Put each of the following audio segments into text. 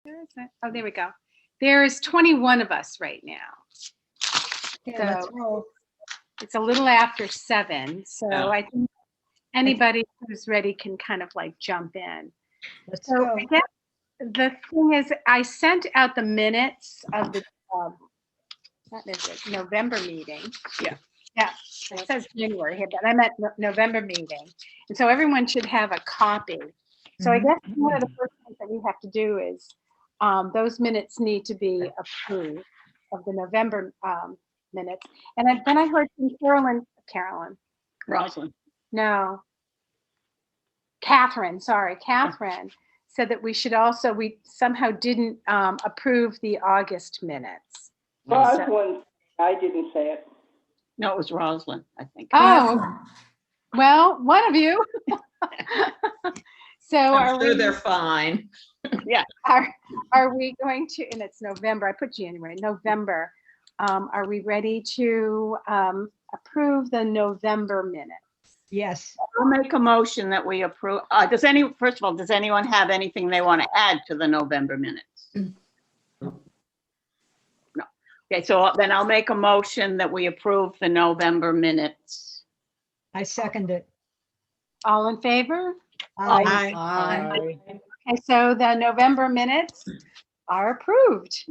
Where is it? Oh, there we go. There's 21 of us right now. Okay, let's So roll. it's a little after 7. So Oh. I think anybody who's ready can kind of like jump in. Let's So go. I guess the thing is, I sent out the minutes of the what is it, November meeting. Yeah. Yeah, it says January here, but I meant November meeting. And so everyone should have a copy. So I guess one of the first things that we have to do is those minutes need to be approved of the November minutes. And then I heard from Carolyn, Rosalind. no, Catherine said that we should also, we somehow didn't approve the August minutes. Rosalind, I didn't say it. No, it was Rosalind, I think. Oh, well, one of you. So I'm sure they're fine. Yeah. Are we going to, and it's November, I put January, November. Are we ready to approve the November minutes? Yes. I'll make a motion that we approve. First of all, does anyone have anything they want to add to the November minutes? No. Okay, so then I'll make a motion that we approve the November minutes. I second it. All in favor? Aye. Aye. Okay, so the November minutes are approved.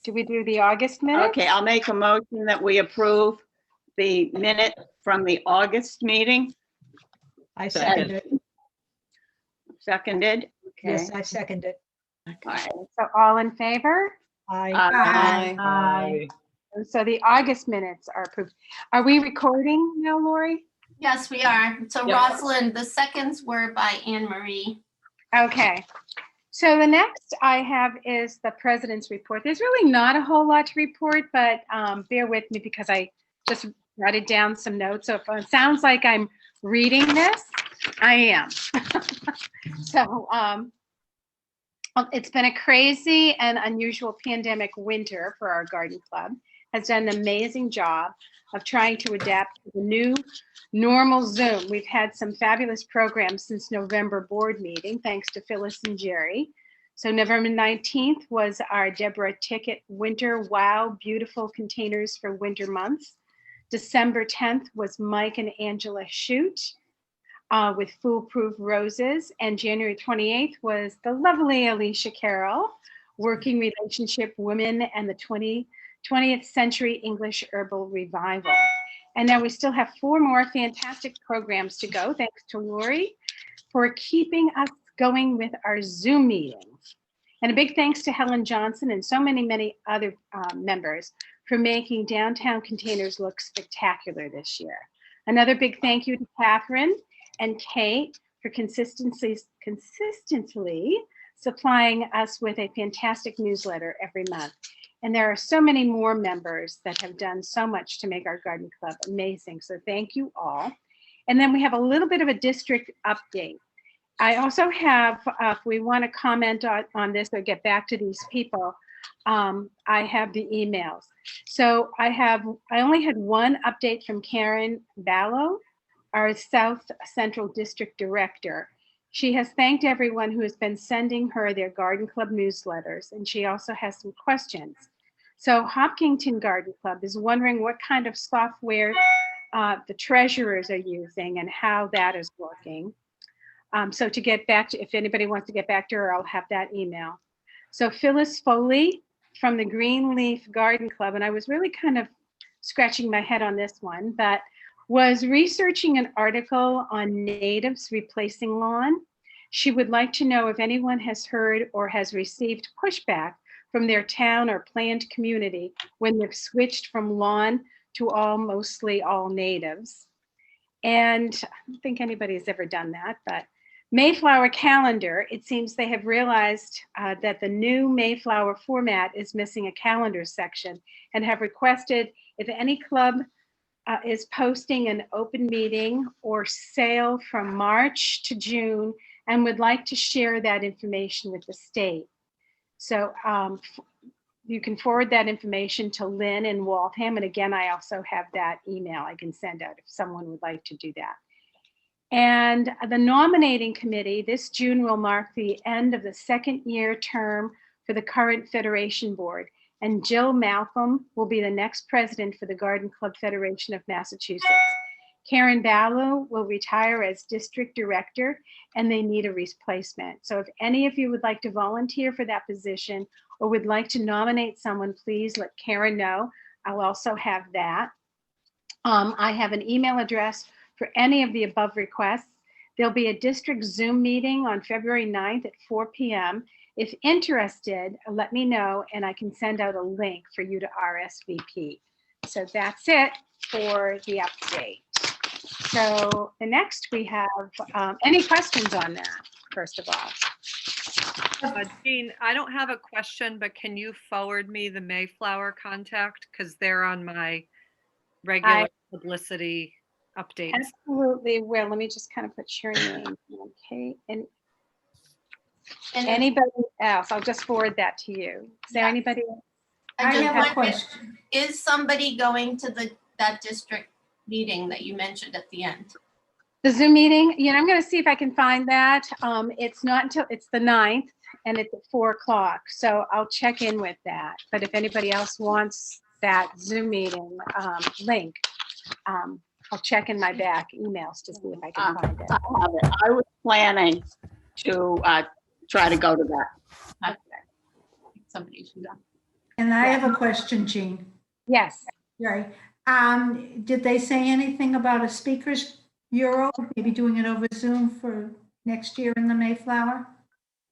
Do we do the August minutes? Okay, I'll make a motion that we approve the minute from the August meeting. I second it. Seconded? Okay. Yes, I second it. All right. So all in favor? Aye. Aye. So the August minutes are approved. Are we recording now, Lori? Yes, we are. So Yep. Rosalind, the seconds were by Anne Marie. Okay. So the next I have is the president's report. There's really not a whole lot to report, but bear with me because I just jotted down some notes. So if it sounds like I'm reading this, I am. So it's been a crazy and unusual pandemic winter for our garden club. Has done an amazing job of trying to adapt to the new normal Zoom. We've had some fabulous programs since November board meeting, thanks to Phyllis and Jerry. So November 19th was our Deborah Ticket Winter Wow Beautiful Containers for Winter Months. December 10th was Mike and Angela Shoot with Foolproof Roses. And January 28th was the lovely Alicia Carroll, Working Relationship Women and the 20th Century English Herbal Revival. And now we still have 4 more fantastic programs to go. Thanks to Lori for keeping us going with our Zoom meetings. And a big thanks to Helen Johnson and so many other members for making Downtown Containers look spectacular this year. Another big thank you to Catherine and Kate for consistently supplying us with a fantastic newsletter every month. And there are so many more members that have done so much to make our garden club amazing. So thank you all. And then we have a little bit of a district update. I also have, if we want to comment on this or get back to these people, I have the emails. So I only had one update from Karen Ballo, our South Central District Director. She has thanked everyone who has been sending her their garden club newsletters, and she also has some questions. So Hopkinton Garden Club is wondering what kind of software the treasurers are using and how that is working. So to get back to, if anybody wants to get back to her, I'll have that email. So Phyllis Foley from the Greenleaf Garden Club, and I was really kind of scratching my head on this one, but was researching an article on natives replacing lawn. She would like to know if anyone has heard or has received pushback from their town or planned community when they've switched from lawn to mostly all natives. And I don't think anybody's ever done that, but Mayflower calendar, it seems they have realized that the new Mayflower format is missing a calendar section and have requested if any club is posting an open meeting or sale from March to June and would like to share that information with the state. So you can forward that information to Lynn in Waltham. And again, I also have that email I can send out if someone would like to do that. And the nominating committee this June will mark the end of the second-year term for the current Federation Board. And Jill Malcolm will be the next president for the Garden Club Federation of Massachusetts. Karen Balu will retire as district director, and they need a replacement. So if any of you would like to volunteer for that position or would like to nominate someone, please let Karen know. I'll also have that. I have an email address for any of the above requests. There'll be a district Zoom meeting on February 9th at 4 p.m. If interested, let me know and I can send out a link for you to RSVP. So that's it for the update. So the next we have, any questions on that, first of all? Jean, I don't have a question, but can you forward me the Mayflower contact? Because they're on my regular publicity updates. Absolutely will. Let me just kind of put your name. Okay. And And anybody else? I'll just forward that to you. Is there Yeah. anybody else? I I just have a wondered, question. is somebody going to that district meeting that you mentioned at the end? The Zoom meeting, I'm going to see if I can find that. It's not until, it's the 9th and it's at 4 o'clock. So I'll check in with that. But if anybody else wants that Zoom meeting link, I'll check in my back emails to see if I can find it. I have it. I was planning to try to go to that. Somebody should go. And I have a question, Jean. Yes. Right. Did they say anything about a speakers bureau, maybe doing it over Zoom for next year in the Mayflower?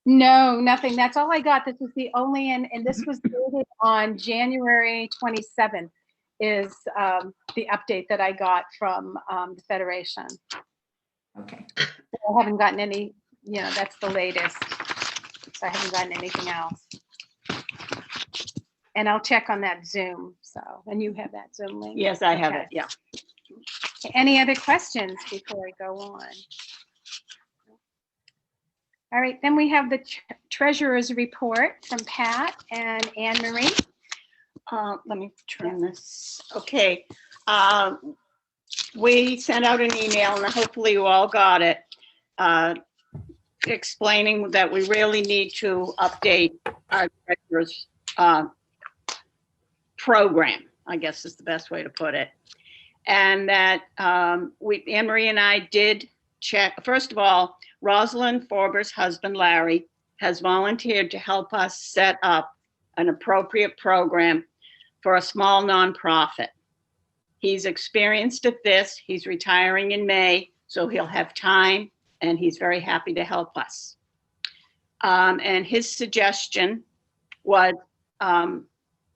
No, nothing. That's all I got. This was the only, and this was dated on January 27th is the update that I got from the Federation. Okay. I haven't gotten any, that's the latest. So I haven't gotten anything else. And I'll check on that Zoom. So, and you have that Zoom link? Yes, I have Okay. it, yeah. Any other questions before I go on? All right, then we have the treasurer's report from Pat and Anne Marie. Let me turn this. Okay. We sent out an email and hopefully you all got it, explaining that we really need to update our treasurer's program, I guess is the best way to put it. And that Anne Marie and I did check. First of all, Rosalind Forber's husband, Larry, has volunteered to help us set up an appropriate program for a small nonprofit. He's experienced at this. He's retiring in May, so he'll have time, and he's very happy to help us. And his suggestion was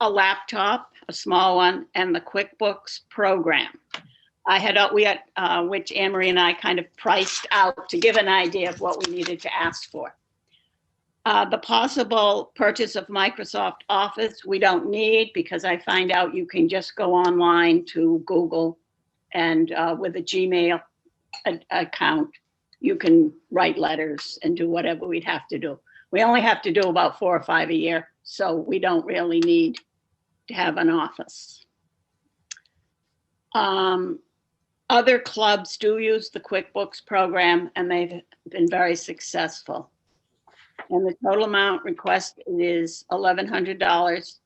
a laptop, a small one, and the QuickBooks program. Which Anne Marie and I kind of priced out to give an idea of what we needed to ask for. The possible purchase of Microsoft Office, we don't need because I find out you can just go online to Google and with a Gmail account, you can write letters and do whatever we'd have to do. We only have to do about 4 or 5 a year, so we don't really need to have an office. Other clubs do use the QuickBooks program and they've been very successful. And the total amount requested is $1,100.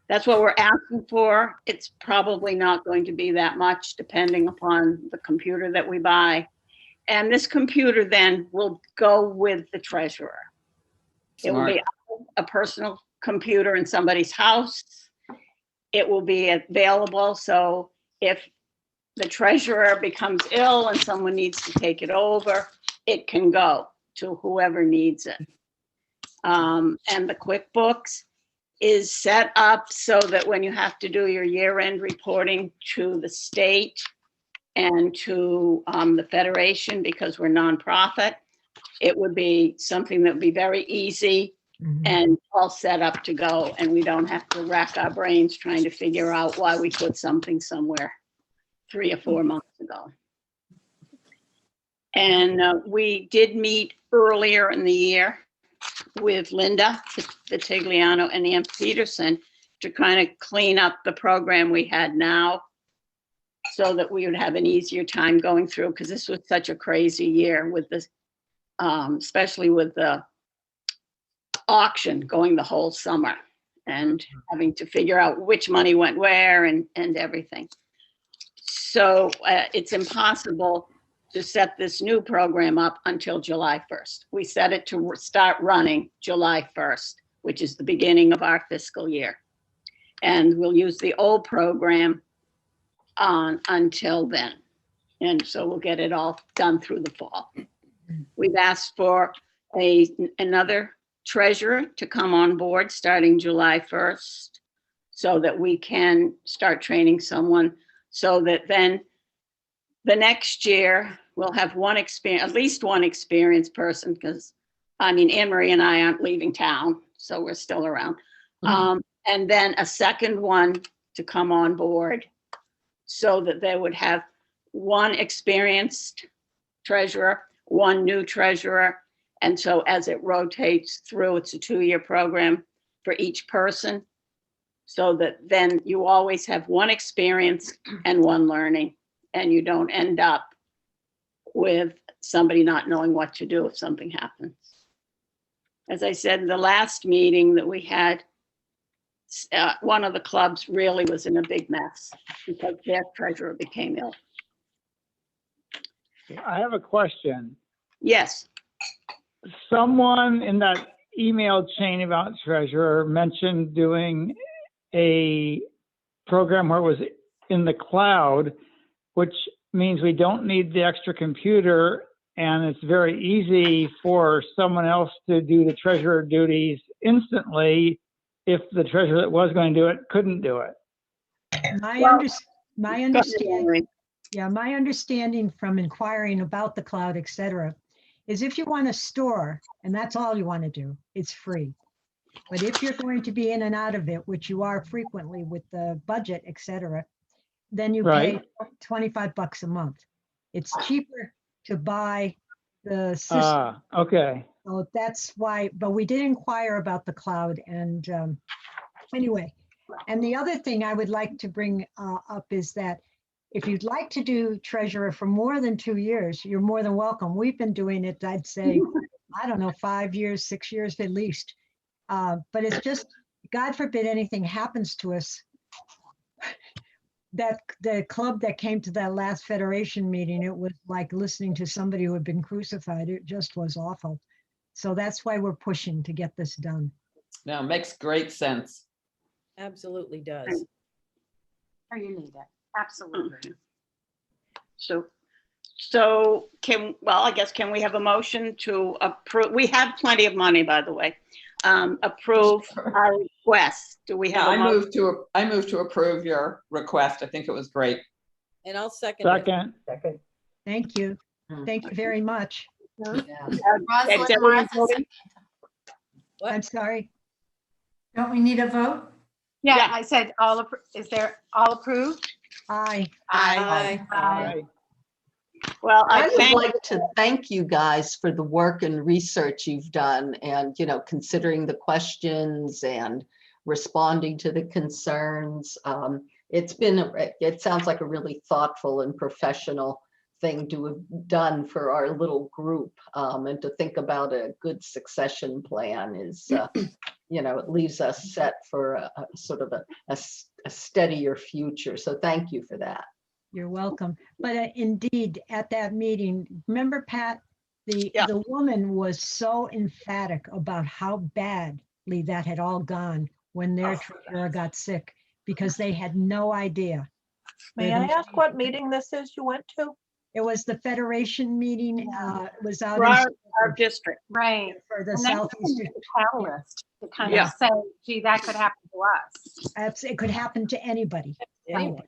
That's what we're asking for. It's probably not going to be that much depending upon the computer that we buy. And this computer then will go with the treasurer. It will be a personal computer in somebody's house. It will be available. So if the treasurer becomes ill and someone needs to take it over, it can go to whoever needs it. And the QuickBooks is set up so that when you have to do your year-end reporting to the state and to the Federation, because we're nonprofit, it would be something that would be very easy and all set up to go. And we don't have to rack our brains trying to figure out why we put something somewhere 3 or 4 months ago. And we did meet earlier in the year with Linda Vitigliano and Ann Peterson to kind of clean up the program we had now so that we would have an easier time going through, because this was such a crazy year with this, especially with the auction going the whole summer and having to figure out which money went where and everything. So it's impossible to set this new program up until July 1st. We set it to start running July 1st, which is the beginning of our fiscal year. And we'll use the old program until then. And so we'll get it all done through the fall. We've asked for another treasurer to come on board starting July 1st so that we can start training someone, so that then the next year we'll have at least one experienced person, because Anne Marie and I aren't leaving town, so we're still around. And then a second one to come on board so that they would have one experienced treasurer, one new treasurer. And so as it rotates through, it's a 2-year program for each person, so that then you always have one experience and one learning, and you don't end up with somebody not knowing what to do if something happens. As I said, in the last meeting that we had, one of the clubs really was in a big mess because their treasurer became ill. I have a question. Yes. Someone in that email chain about treasurer mentioned doing a program where it was in the cloud, which means we don't need the extra computer, and it's very easy for someone else to do the treasurer duties instantly if the treasurer that was going to do it couldn't do it. My Well, understanding, my understanding from inquiring about the cloud, et cetera, is if you want to store, and that's all you want to do, it's free. But if you're going to be in and out of it, which you are frequently with the budget, et cetera, then you pay $25 a month. It's cheaper to buy the system. Okay. So that's why, but we did inquire about the cloud, and anyway. And the other thing I would like to bring up is that if you'd like to do treasurer for more than 2 years, you're more than welcome. We've been doing it, I'd say, I don't know, 5 years, 6 years at least. But it's just, God forbid anything happens to us. That the club that came to that last federation meeting, it was like listening to somebody who had been crucified. It just was awful. So that's why we're pushing to get this done. No, makes great sense. Absolutely does. Or you need it. Absolutely. So I guess, can we have a motion to approve? We have plenty of money, by the way. Approve our request. Do we have a motion? I move to approve your request. I think it was great. And I'll second it. Second. Thank you. Thank you very much. Rosalind, everyone Martha, voting? What? I'm sorry. Don't we need a vote? Yeah, I said is there all approved? Aye. Aye. Well, I I would thank like to thank you guys for the work and research you've done, and, considering the questions and responding to the concerns. It sounds like a really thoughtful and professional thing to have done for our little group. And to think about a good succession plan is, it leaves us set for a sort of a steadier future. So thank you for that. You're welcome. But indeed, at that meeting, remember, Pat, the woman was so emphatic about how badly that had all gone when their treasurer got sick, because they had no idea. May I ask what meeting this is you went to? It was the Federation meeting. It was out for our district. Right. for the And that's Southeast. the catalyst to kind of say, gee, that could happen to us. It could happen to anybody. Anyway.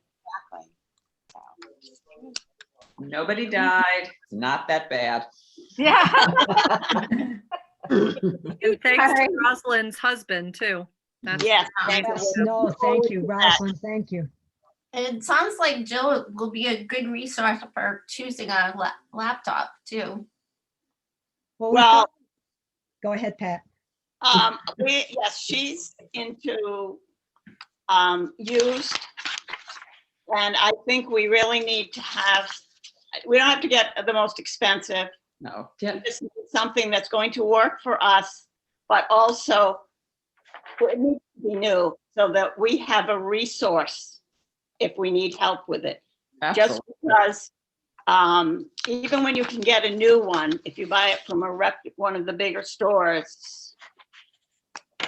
Exactly. Nobody died. It's not that bad. Yeah. And thanks to Rosalind's husband too. That's Yes. Yes, no, thank you, Rosalind. Thank you. And it sounds like Jill will be a good resource for choosing a laptop too. Well, Go ahead, Pat. yes, she's into used And I think we really need to have, we don't have to get the most expensive. No. This is something that's going to work for us, but also it needs to be new so that we have a resource if we need help with it. Just because even when you can get a new one, if you buy it from one of the bigger stores,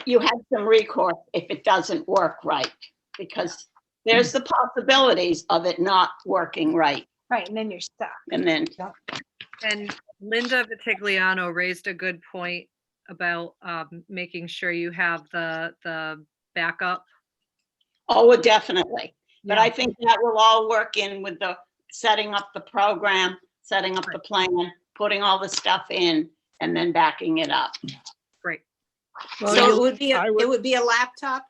you have some recourse if it doesn't work right, because there's the possibilities of it not working right. Right, and then you're stuck. And then, And Linda Vitigliano raised a good point about making sure you have the backup. oh, well, definitely. But Yeah. I think that will all work in with the setting up the program, setting up the plan, putting all the stuff in, and then backing it up. Great. Well, So- it would be, I would- it would be a laptop.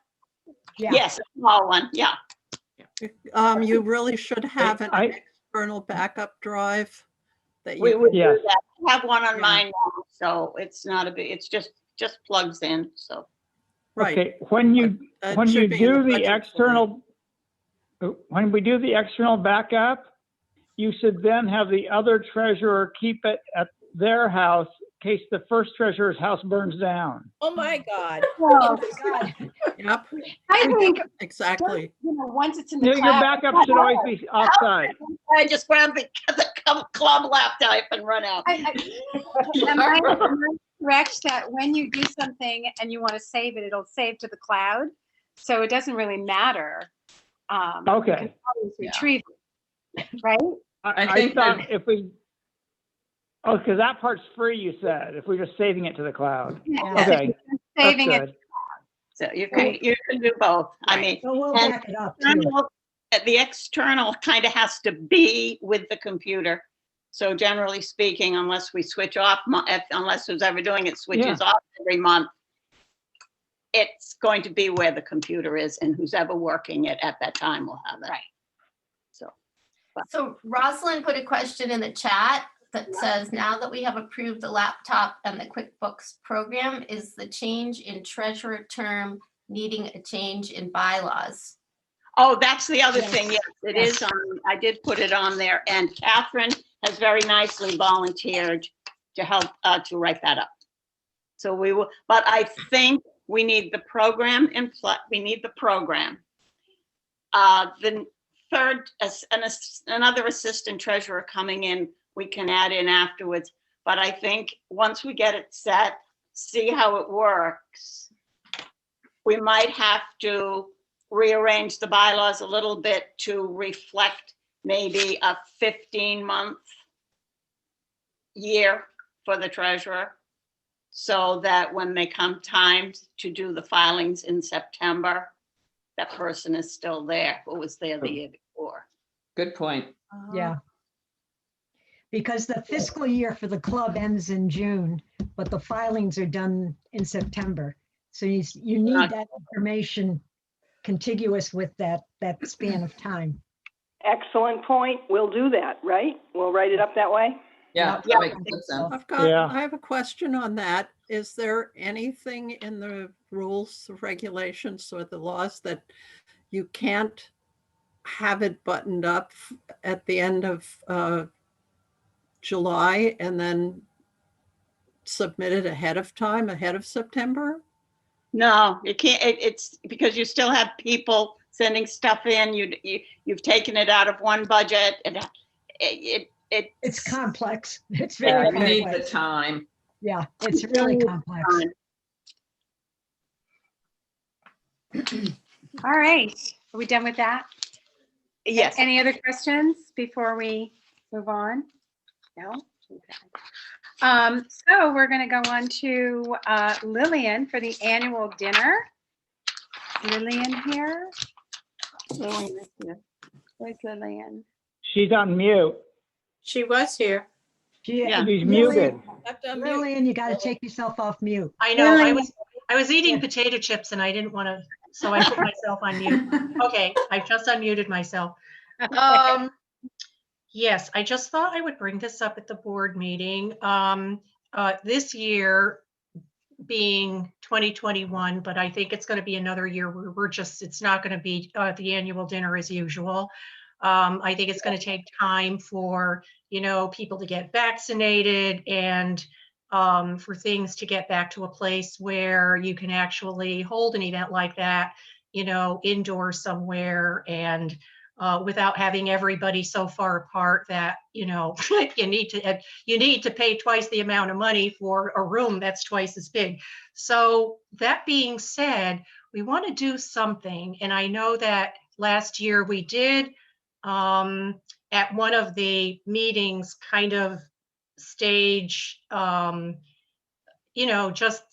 Yeah. Yes, a small one, yeah. You really should have an I- external backup drive that We you, would Yes. do that. I have one on Yeah. mine now, so it's not a big, it's just plugs in, so. right. Okay, when you That when you should be in do the budget for it. external, when we do the external backup, you should then have the other treasurer keep it at their house in case the first treasurer's house burns down. Oh, my God. Well, Yep, I think, exactly. once it's in the Your cloud. backup should always be offsite. I just grab the club laptop and run out. Am I correct that when you do something and you want to save it, it'll save to the cloud? So it doesn't really matter. You Okay. can always Yeah. retrieve it, right? I think thought that- if we, oh, because that part's free, you said, if we're just saving it to the cloud. Yeah. Okay, Saving that's it. good. So you can do both. I mean, So we'll And- back it up too. the external kind of has to be with the computer. So generally speaking, unless we switch off, unless who's ever doing it switches off every month, it's going to be where the computer is, and who's ever working it at that time will have it. Right. So Rosalind put a question in the chat that says, now that we have approved the laptop and the QuickBooks program, is the change in treasurer term needing a change in bylaws? Oh, that's the other Yes. thing. Yes, it is on, I did put it on there, and Catherine has very nicely volunteered to help to write that up. So we will, but I think we need the program we need the program. The third, another assistant treasurer coming in, we can add in afterwards. But I think once we get it set, see how it works, we might have to rearrange the bylaws a little bit to reflect maybe a 15-month year for the treasurer, so that when they come time to do the filings in September, that person is still there who was there the year before. Good point. Yeah. Because the fiscal year for the club ends in June, but the filings are done in September. So you need that information contiguous with that span of time. Excellent point. We'll do that, right? We'll write it up that way. Yeah, Yeah. that makes good sense. I have a question on that. Is there anything in the rules, regulations, or the laws that you can't have it buttoned up at the end of July and then submit it ahead of time, ahead of September? No, you can't. It's because you still have people sending stuff in. You've taken it out of one budget, and It's complex. It's Yeah, very you need the complex. time. Yeah, it's really complex. All right, are we done with that? Yes. Any other questions before we move on? No? Okay. So we're going to go on to Lillian for the annual dinner. Lillian here? Lillian is here. Where's Lillian? She's on mute. She was here. Yeah. She's muted. Lillian, you got to take yourself off mute. I know, Lillian. I was eating potato chips and I didn't want to, so I put myself on mute. Okay, I just unmuted myself. Yes, I just thought I would bring this up at the board meeting. This year being 2021, but I think it's going to be another year where it's not going to be the annual dinner as usual. I think it's going to take time for, people to get vaccinated and for things to get back to a place where you can actually hold an event like that, indoors somewhere and without having everybody so far apart that, you need to pay twice the amount of money for a room that's twice as big. So that being said, we want to do something. And I know that last year we did at one of the meetings kind of stage, just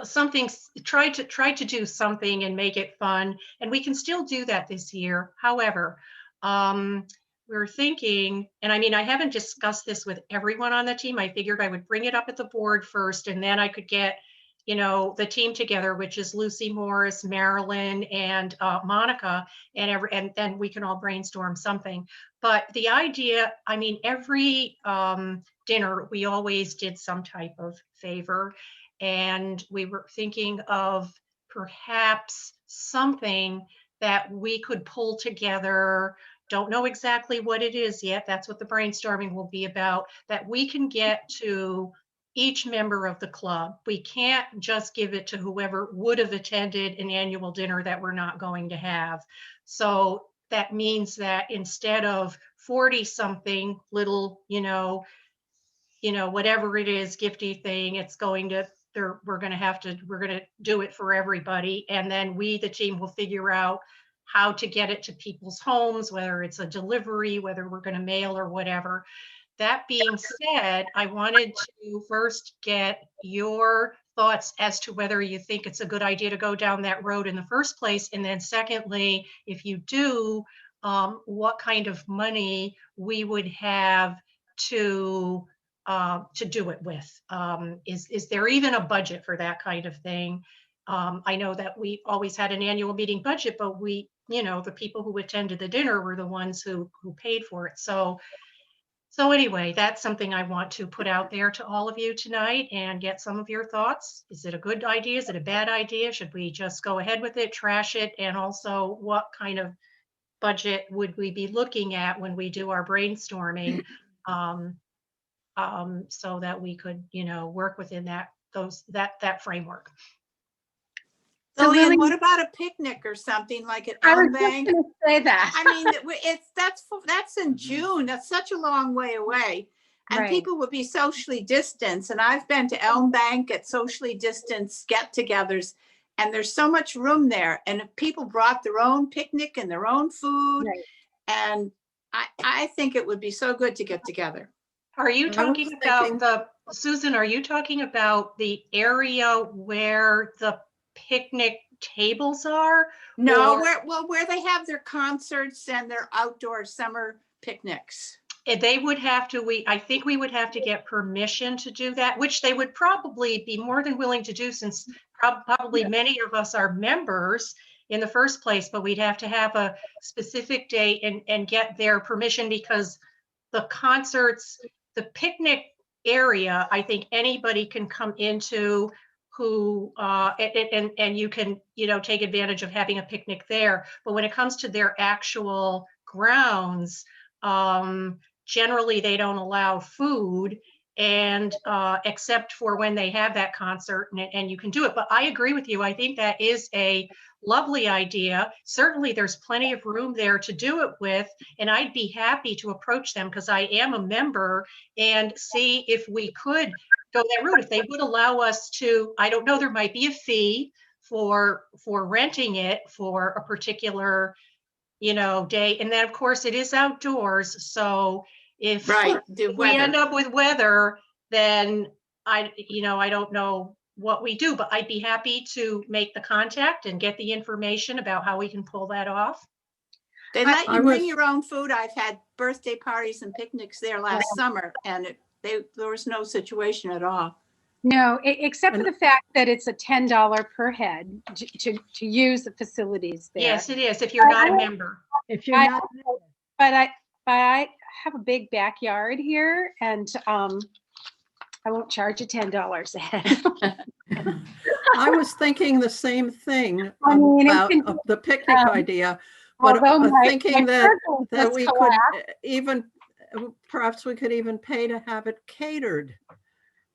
something, try to do something and make it fun. And we can still do that this year. However, we're thinking, and I mean, I haven't discussed this with everyone on the team. I figured I would bring it up at the board first, and then I could get, the team together, which is Lucy Morris, Marilyn, and Monica, and then we can all brainstorm something. But the idea, I mean, every dinner, we always did some type of favor, and we were thinking of perhaps something that we could pull together. Don't know exactly what it is yet. That's what the brainstorming will be about, that we can get to each member of the club. We can't just give it to whoever would have attended an annual dinner that we're not going to have. So that means that instead of 40 something little, whatever it is, gifty thing, it's going to, we're going to do it for everybody. And then we, the team, will figure out how to get it to people's homes, whether it's a delivery, whether we're going to mail or whatever. That being said, I wanted to first get your thoughts as to whether you think it's a good idea to go down that road in the first place. And then secondly, if you do, what kind of money we would have to do it with. Is there even a budget for that kind of thing? I know that we always had an annual meeting budget, but we, the people who attended the dinner were the ones who paid for it. So anyway, that's something I want to put out there to all of you tonight and get some of your thoughts. Is it a good idea? Is it a bad idea? Should we just go ahead with it, trash it? And also, what kind of budget would we be looking at when we do our brainstorming, so that we could, work within that framework. So Lillian, Lily- what about a picnic or something like at I was Elm just Bank? going to say that. I mean, that's in June. That's such a long way away. And Right. people would be socially distanced. And I've been to Elm Bank at socially distanced get-togethers, and there's so much room there. And if people brought their own picnic and their own food, Right. and I think it would be so good to get together. Are you I was talking thinking- about Susan, are you talking about the area where the picnic tables are? No, Or- where they have their concerts and their outdoor summer picnics. They would have to, I think we would have to get permission to do that, which they would probably be more than willing to do, since probably many of us are members in the first place, but we'd have to have a specific date and get their permission, because the concerts, the picnic area, I think anybody can come into who, and you can, take advantage of having a picnic there. But when it comes to their actual grounds, generally they don't allow food, and except for when they have that concert, and you can do it. But I agree with you. I think that is a lovely idea. Certainly there's plenty of room there to do it with, and I'd be happy to approach them, because I am a member, and see if we could go that route. If they would allow us to, I don't know, there might be a fee for renting it for a particular, day. And then of course it is outdoors. So if we end up with weather, then I don't know what we do, but I'd be happy to make the contact and get the information about how we can pull that off. They let you bring your own food. I've had birthday parties and picnics there last summer, and there was no situation at all. No, except for the fact that it's a $10 per head to use the facilities there. Yes, it is, if you're not a member. If you're not, But I have a big backyard here, and I won't charge you $10 a head. I was thinking the same thing I mean, about the picnic idea, But Although my thinking that, pergola that was we could collapsed. even, perhaps we could even pay to have it catered.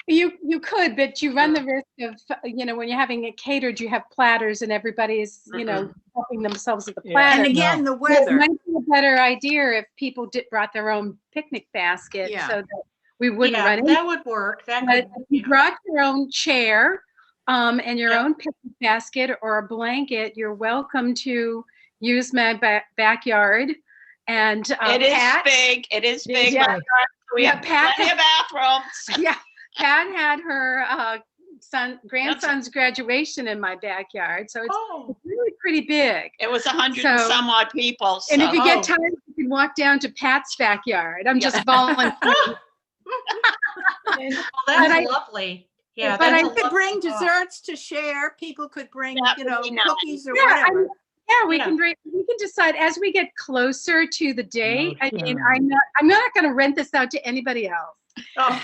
You could, but you run the risk of, when you're having it catered, you have platters and everybody's, helping themselves with the Yeah. platter. And again, the It weather. might be a better idea if people brought their own picnic basket Yeah. so that we wouldn't Yeah, run into. that would work. That But could, if you brought your own chair, and your Yeah. own picnic basket or a blanket, you're welcome to use my backyard. And It is Pat, big. It is big. Yeah. my God. We Yeah, have Pat- plenty of bathrooms. yeah, Pat had her grandson's graduation in my backyard, so it's oh, really pretty big. It was 100 and So- some odd people. And so- if you Oh. get tired, you can walk down to Pat's backyard. I'm just volunteering. well, But that's I- lovely. Yeah, but that's I a You could lovely bring thought. desserts to share. People could bring, That would be nice. cookies or Yeah, I whatever. mean, yeah, we Yeah. can we can decide as we get closer to the date. Oh, I mean, sure. I'm not going to rent this out to anybody else. Oh,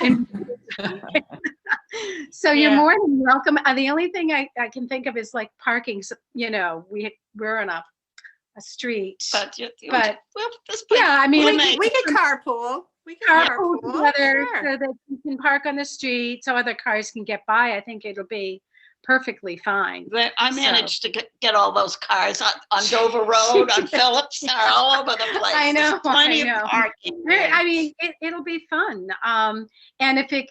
So you're Yeah. more than welcome. The only thing I can think of is like parking. So, we're on a street. But, well, this Yeah, I mean, We could carpool. We could carpool together Sure. so that you can park on the street so other cars can get by. I think it'll be perfectly fine. I managed to get all those cars on Dover Road, on Phillips, all over the place. I know, There's plenty I know. of parking. I mean, it'll be fun. And if it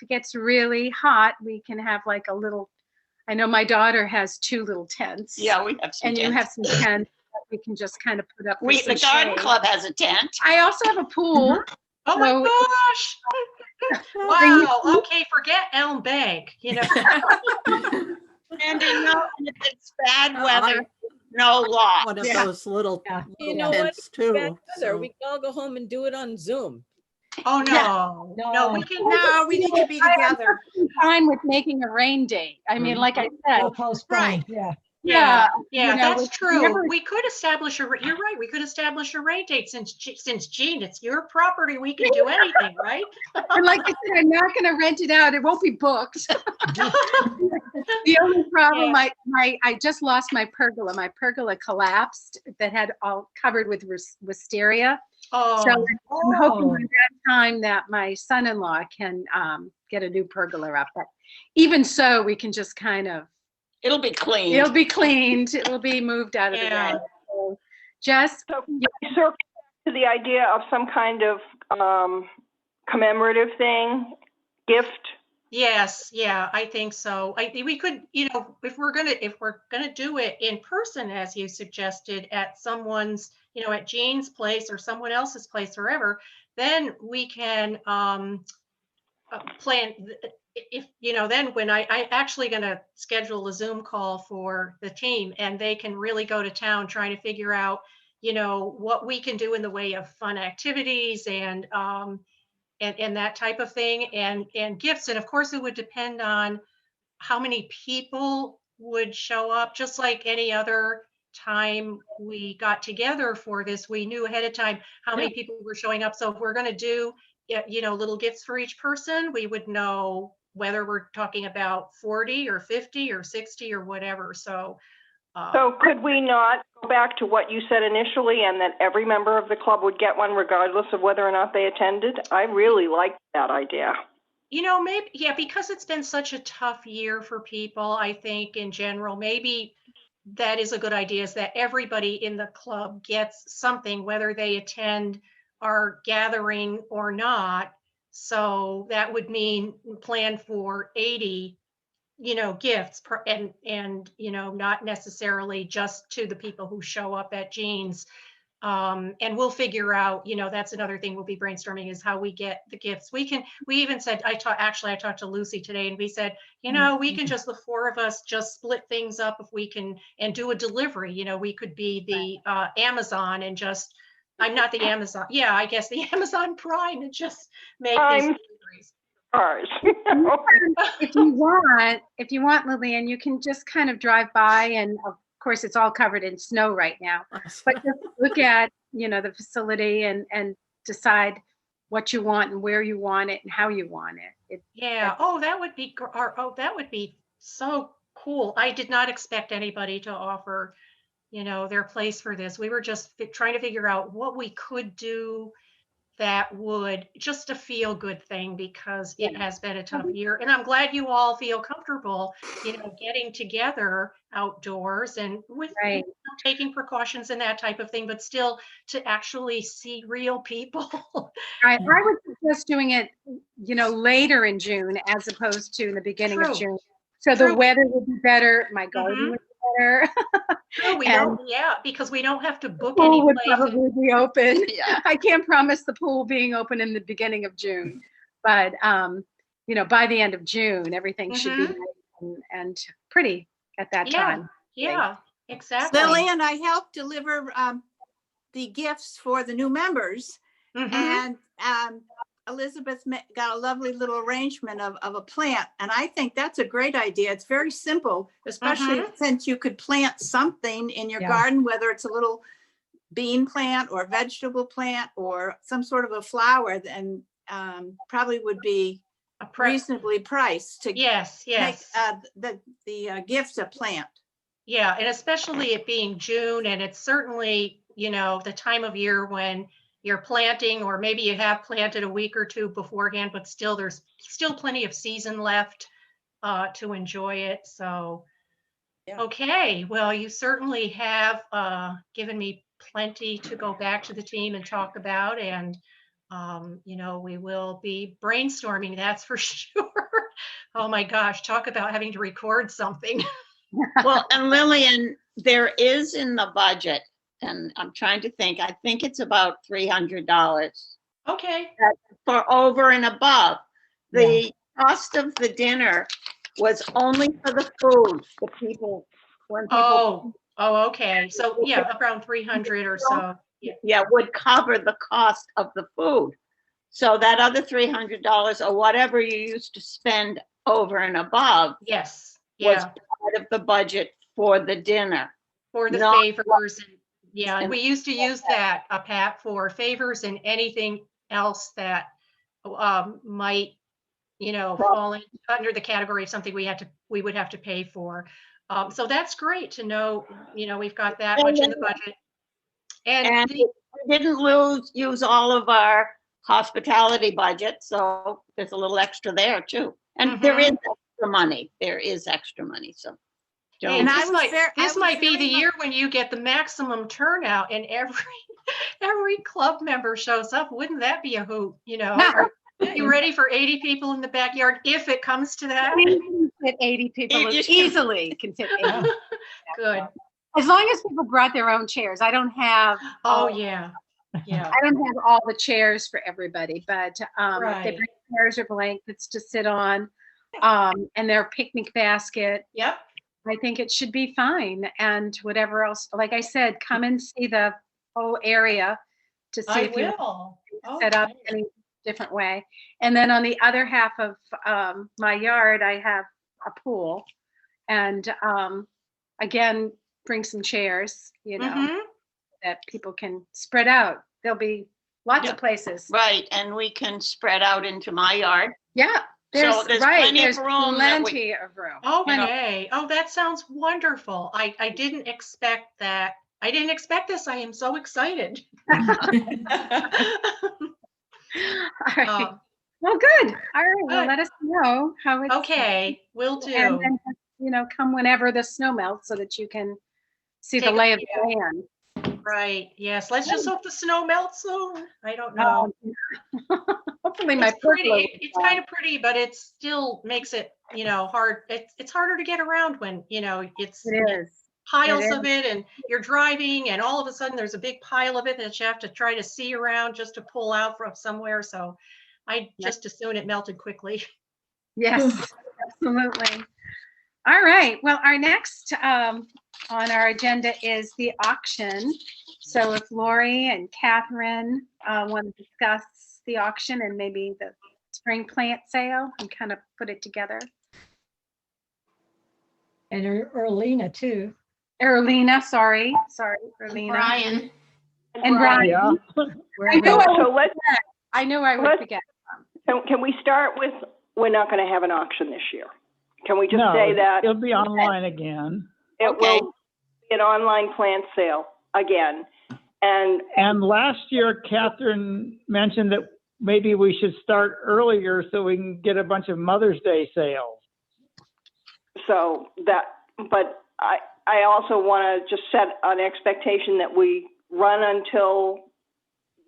gets really hot, we can have like a little, I know my daughter has 2 little tents. Yeah, we have some And you tents. have some tents that we can just kind of put up. for The some garden shade. club has a tent. I also have a pool. oh my So- gosh. Wow. Okay, forget Elm Bank, And if it's bad Oh, weather, no lot. One of Yeah. those little Yeah. You know what? tents too. Bad weather, so- we can all go home and do it on Zoom. Oh, no. No, we No. can, No, we need to be together. I'm fine with making a rain date. I mean, like I said, We'll postpone, Right. yeah. yeah, yeah, that's it's true. never- We could establish you're right. We could establish a rain date since Jean, it's your property. We can do anything, right? And like I said, I'm not going to rent it out. It won't be booked. The only problem, I just lost my pergola. My pergola collapsed that had all covered with wisteria. Oh, So I'm hoping by Oh. that time that my son-in-law can get a new pergola up. But even so, we can just kind of, It'll be clean. it'll be cleaned. It'll be moved out of the Yeah. way. So just, So circle back to the idea of some kind of commemorative thing, gift. yes, yeah, I think so. We could, if we're gonna do it in person, as you suggested, at someone's, at Jean's place or someone else's place, wherever, then we can plan. If then when I actually gonna schedule a Zoom call for the team, and they can really go to town trying to figure out, what we can do in the way of fun activities and that type of thing, and gifts. And of course, it would depend on how many people would show up. Just like any other time we got together for this, we knew ahead of time how many people were showing up. So if we're going to do, little gifts for each person, we would know whether we're talking about 40 or 50 or 60 or whatever. So Could we not go back to what you said initially, and that every member of the club would get one regardless of whether or not they attended? I really like that idea. maybe, yeah, because it's been such a tough year for people, I think in general, maybe that is a good idea, is that everybody in the club gets something, whether they attend our gathering or not. So that would mean plan for 80, gifts and not necessarily just to the people who show up at Jean's. And we'll figure out, that's another thing we'll be brainstorming, is how we get the gifts. We even said, I talked to Lucy today, and we said, we can just, the 4 of us just split things up if we can, and do a delivery. We could be the Amazon and just, I'm not the Amazon. Yeah, I guess the Amazon Prime, and just make these deliveries. Ours. if you want, Lillian, you can just kind of drive by, and of course it's all covered in snow right now, but just look at, the facility and decide what you want and where you want it and how you want it. Yeah. Oh, that would be so cool. I did not expect anybody to offer, their place for this. We were just trying to figure out what we could do that would just a feel good thing, because it has been a tough year. And I'm glad you all feel comfortable, getting together outdoors and with taking precautions and that type of thing, but still to actually see real people. I would suggest doing it, later in June as opposed to in the beginning of June. So the weather would be better. My garden would be better. No, we don't. Yeah, because we don't have to book Pool any would place. probably be open. I can't promise the pool being open in the beginning of June, but by the end of June, everything should be nice and pretty at that time. Yeah, exactly. Lillian, I helped deliver the gifts for the new members, and Elizabeth got a lovely little arrangement of a plant, and I think that's a great idea. It's very simple, especially since you could plant something in your garden, whether it's a little bean plant or vegetable plant or some sort of a flower, then probably would be reasonably priced to make the gift a plant. Yeah, and especially it being June, and it's certainly, the time of year when you're planting, or maybe you have planted a week or two beforehand, but still there's still plenty of season left to enjoy it. So, okay, well, you certainly have given me plenty to go back to the team and talk about, and we will be brainstorming, that's for sure. Oh my gosh, talk about having to record something. Well, and Lillian, there is in the budget, and I'm trying to think, I think it's about $300. Okay. For over and above. The cost of the dinner was only for the food, the people, when people. Oh, okay. So yeah, around 300 or so. Yeah, would cover the cost of the food. So that other $300 or whatever you used to spend over and above. Yes. Was part of the budget for the dinner. For the favors. And we used to use that, Pat, for favors and anything else that might, fall under the category of something we would have to pay for. So that's great to know, we've got that much in the budget. And we didn't use all of our hospitality budget, so there's a little extra there too. And there is extra money. There is extra money. So. Hey, this might be the year when you get the maximum turnout and every club member shows up. Wouldn't that be a hoot? Are you ready for 80 people in the backyard if it comes to that? We can fit 80 people easily. Can fit 80. Good. As long as people brought their own chairs. I don't have. I don't have all the chairs for everybody, but if they bring chairs or blankets to sit on, and their picnic basket. Yep. I think it should be fine. And whatever else, like I said, come and see the whole area to see if you set up any different way. And then on the other half of my yard, I have a pool. And again, bring some chairs, that people can spread out. There'll be lots of places. Right. And we can spread out into my yard. Yeah. There's plenty of room. Plenty of room. Okay. Oh, that sounds wonderful. I didn't expect that. I didn't expect this. I am so excited. All right. Well, good. All right. Well, let us know how it's. Okay, will do. And then, come whenever the snow melts so that you can see the lay of the land. Right. Yes. Let's just hope the snow melts soon. I don't know. Hopefully it's pretty. It's kind of pretty, but it still makes it, hard. It's harder to get around when, it's piles of it and you're driving and all of a sudden there's a big pile of it that you have to try to see around just to pull out from somewhere. So I just assume it melted quickly. Yes, absolutely. All right. Well, our next on our agenda is the auction. So if Lori and Catherine want to discuss the auction and maybe the spring plant sale and kind of put it together. And Erlina too. Erlina, sorry, Erlina. Brian. And Brian. Yeah. I knew I would forget. Can we start with, we're not going to have an auction this year? Can we just say that? It'll be online again. It will be an online plant sale again. And last year, Catherine mentioned that maybe we should start earlier so we can get a bunch of Mother's Day sales. So that, but I also want to just set an expectation that we run until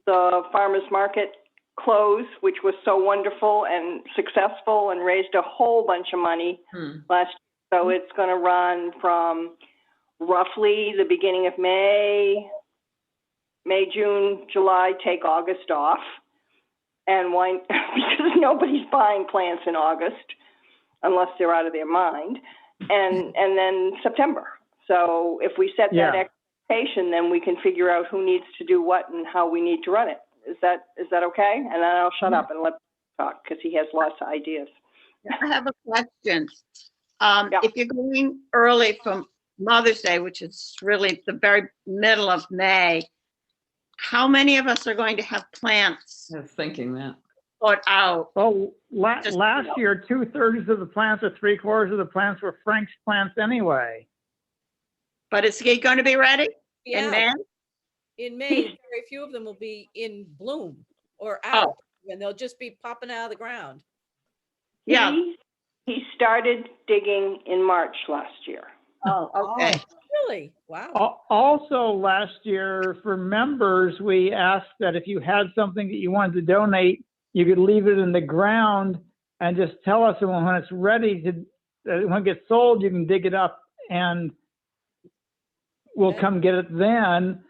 the farmer's market closed, which was so wonderful and successful and raised a whole bunch of money last year. So it's going to run from roughly the beginning of May, June, July, take August off. And why? Because nobody's buying plants in August unless they're out of their mind. And then September. So if we set that expectation, then we can figure out who needs to do what and how we need to run it. Is that okay? And then I'll shut up and let him talk because he has lots of ideas. I have a question. If you're going early from Mother's Day, which is really the very middle of May, how many of us are going to have plants I was thinking that. put out? Well, last year, 2/3 of the plants or 3/4 of the plants were Frank's plants anyway. But is it going to be ready in Yeah, May? in May, very few of them will be in bloom or out, and they'll just be popping out of the ground. Yeah. He started digging in March last year. Oh, okay. Really? Wow. Also, last year, for members, we asked that if you had something that you wanted to donate, you could leave it in the ground and just tell us, and when it's ready when it gets sold, you can dig it up and we'll come get it then.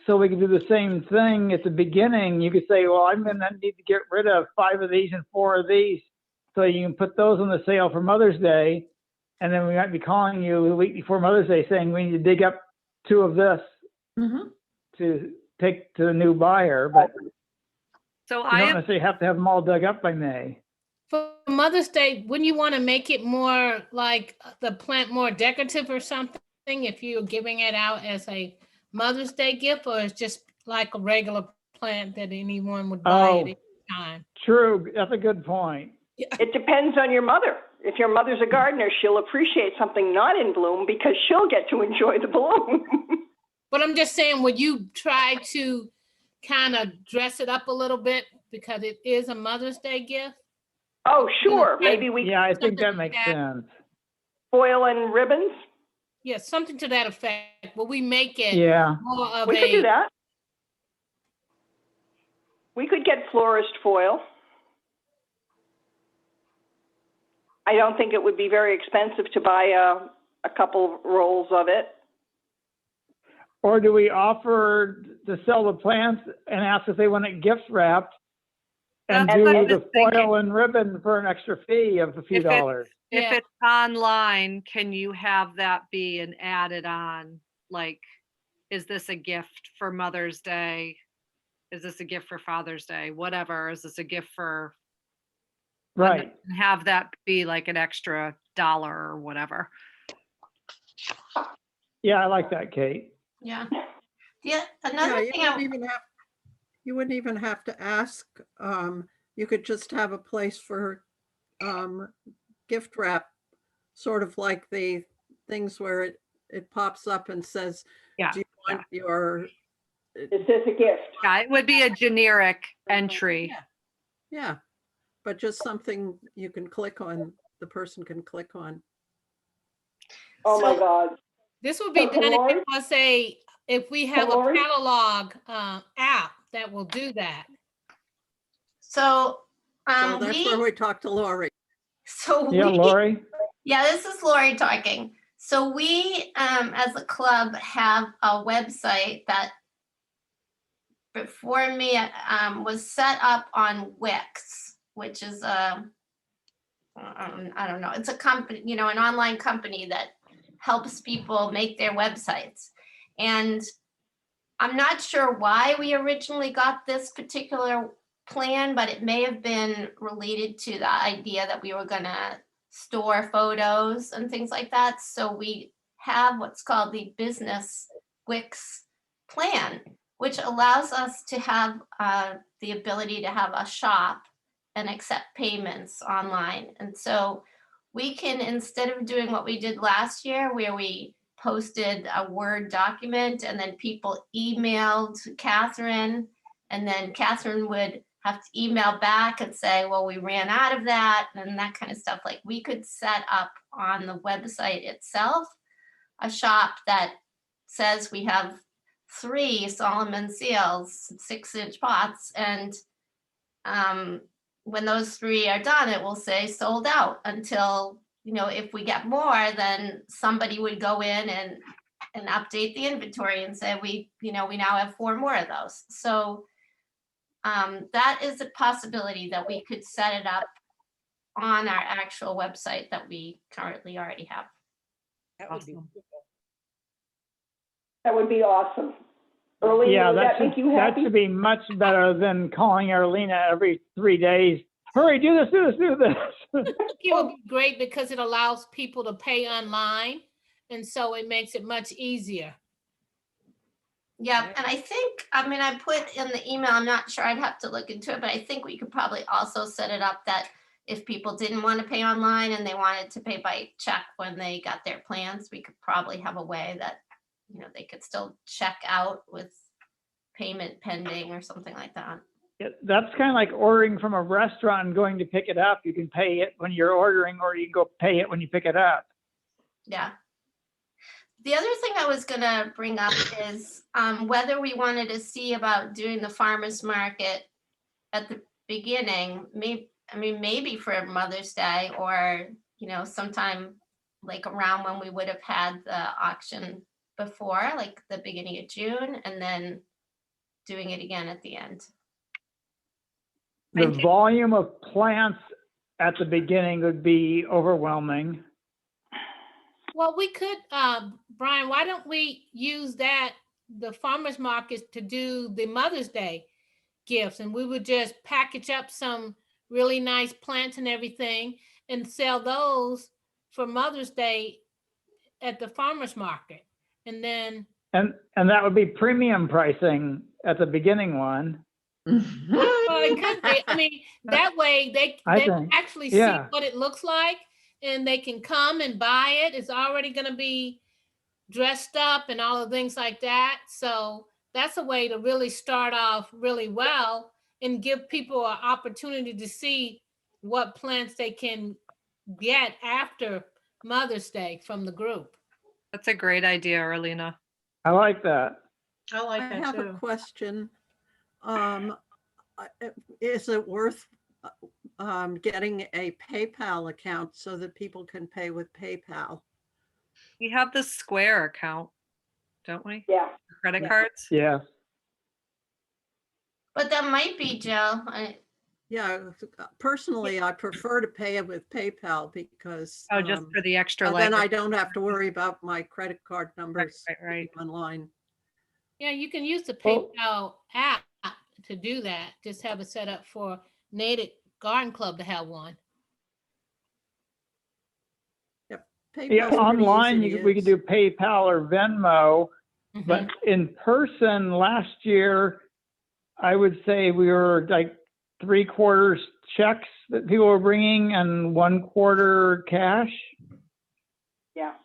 So we can do the same thing at the beginning. You could say, well, I'm going to need to get rid of 5 of these and 4 of these. So you can put those on the sale for Mother's Day. And then we might be calling you the week before Mother's Day saying we need to dig up 2 of this to take to the new buyer. But So you I don't have, necessarily have to have them all dug up by May. For Mother's Day, wouldn't you want to make it more like the plant more decorative or something if you're giving it out as a Mother's Day gift, or it's just like a regular plant that anyone would buy at any time? True. That's a good point. It depends on your mother. If your mother's a gardener, she'll appreciate something not in bloom because she'll get to enjoy the bloom. But I'm just saying, would you try to kind of dress it up a little bit because it is a Mother's Day gift? Oh, sure. Maybe we I think that makes sense. Foil and ribbons. Yeah, something to that effect. Will we make it more of We could do that. We could get florist foil. I don't think it would be very expensive to buy a couple rolls of it. Or do we offer to sell the plants and ask if they want it gift wrapped and That's do what I the was thinking. foil and ribbon for an extra fee of a few dollars? If it's online, can you have that be an added on? Like, is this a gift for Mother's Day? Is this a gift for Father's Day? Whatever. Is this a gift for? Right. And have that be like an extra $1 or whatever. Yeah, I like that, Kate. Yeah. Yeah. Another thing you wouldn't even have to ask. You could just have a place for gift wrap, sort of like the things where it pops up and says, do you want your... Is this a gift? Yeah, it would be a generic entry. Yeah, but just something you can click on, the person can click on. Oh my God. This would be done if we have a Lori? catalog app that will do that. So, So that's where we talk to Lori. So Yeah, Lori? Yeah, this is Lori talking. So we, as a club, have a website that before me was set up on Wix, which is I don't know, it's a company, an online company that helps people make their websites. And I'm not sure why we originally got this particular plan, but it may have been related to the idea that we were going to store photos and things like that. So we have what's called the Business Wix Plan, which allows us to have the ability to have a shop and accept payments online. And so we can, instead of doing what we did last year, where we posted a Word document, and then people emailed Catherine, and then Catherine would have to email back and say, well, we ran out of that, and that kind of stuff. Like, we could set up on the website itself a shop that says we have 3 Solomon seals, 6-inch pots, and when those 3 are done, it will say sold out until, you know, if we get more, then somebody would go in and update the inventory and say, we now have 4 more of those. So that is a possibility that we could set it up on our actual website that we currently already have. That would be Awesome. wonderful. That would be awesome. Early, Yeah, would that that make you should, that happy? should be much better than calling Arlena every 3 days. Hurry, do this, do this, do this. I think it would be great because it allows people to pay online, and so it makes it much easier. Yeah, and I think, I mean, I put in the email, I'm not sure, I'd have to look into it, but I think we could probably also set it up that if people didn't want to pay online and they wanted to pay by check when they got their plans, we could probably have a way that, they could still check out with payment pending or something like that. Yeah, that's kind of like ordering from a restaurant and going to pick it up. You can pay it when you're ordering, or you can go pay it when you pick it up. Yeah. The other thing I was gonna bring up is whether we wanted to see about doing the farmer's market at the beginning, maybe for Mother's Day, or, sometime like around when we would have had the auction before, like the beginning of June, and then doing it again at the end. The volume of plants at the beginning would be overwhelming. Well, we could, Brian, why don't we use the farmer's market, to do the Mother's Day gifts, and we would just package up some really nice plants and everything and sell those for Mother's Day at the farmer's market. And then, And that would be premium pricing at the beginning one. well, it could be, I mean, that way they think, actually see yeah. what it looks like, and they can come and buy it. It's already going to be dressed up and all the things like that. So that's a way to really start off really well and give people an opportunity to see what plants they can get after Mother's Day from the group. That's a great idea, Arlena. I like that. I like I that have a too. question. Is it worth getting a PayPal account so that people can pay with PayPal? We have the Square account, don't we? Yeah. Credit cards? Yeah. But that might be, Jill. Yeah, personally, I prefer to pay it with PayPal because Oh, just for the extra then I language. don't have to worry about my credit card numbers Right. online. Yeah, you can use the Oh. PayPal app to do that. Just have it set up for Native Garden Club to have one. PayPal's Yeah, pretty online easy to we could use. do PayPal or Venmo, but in person last year, I would say we were like 3/4 checks that people were bringing and 1/4 cash, Yeah.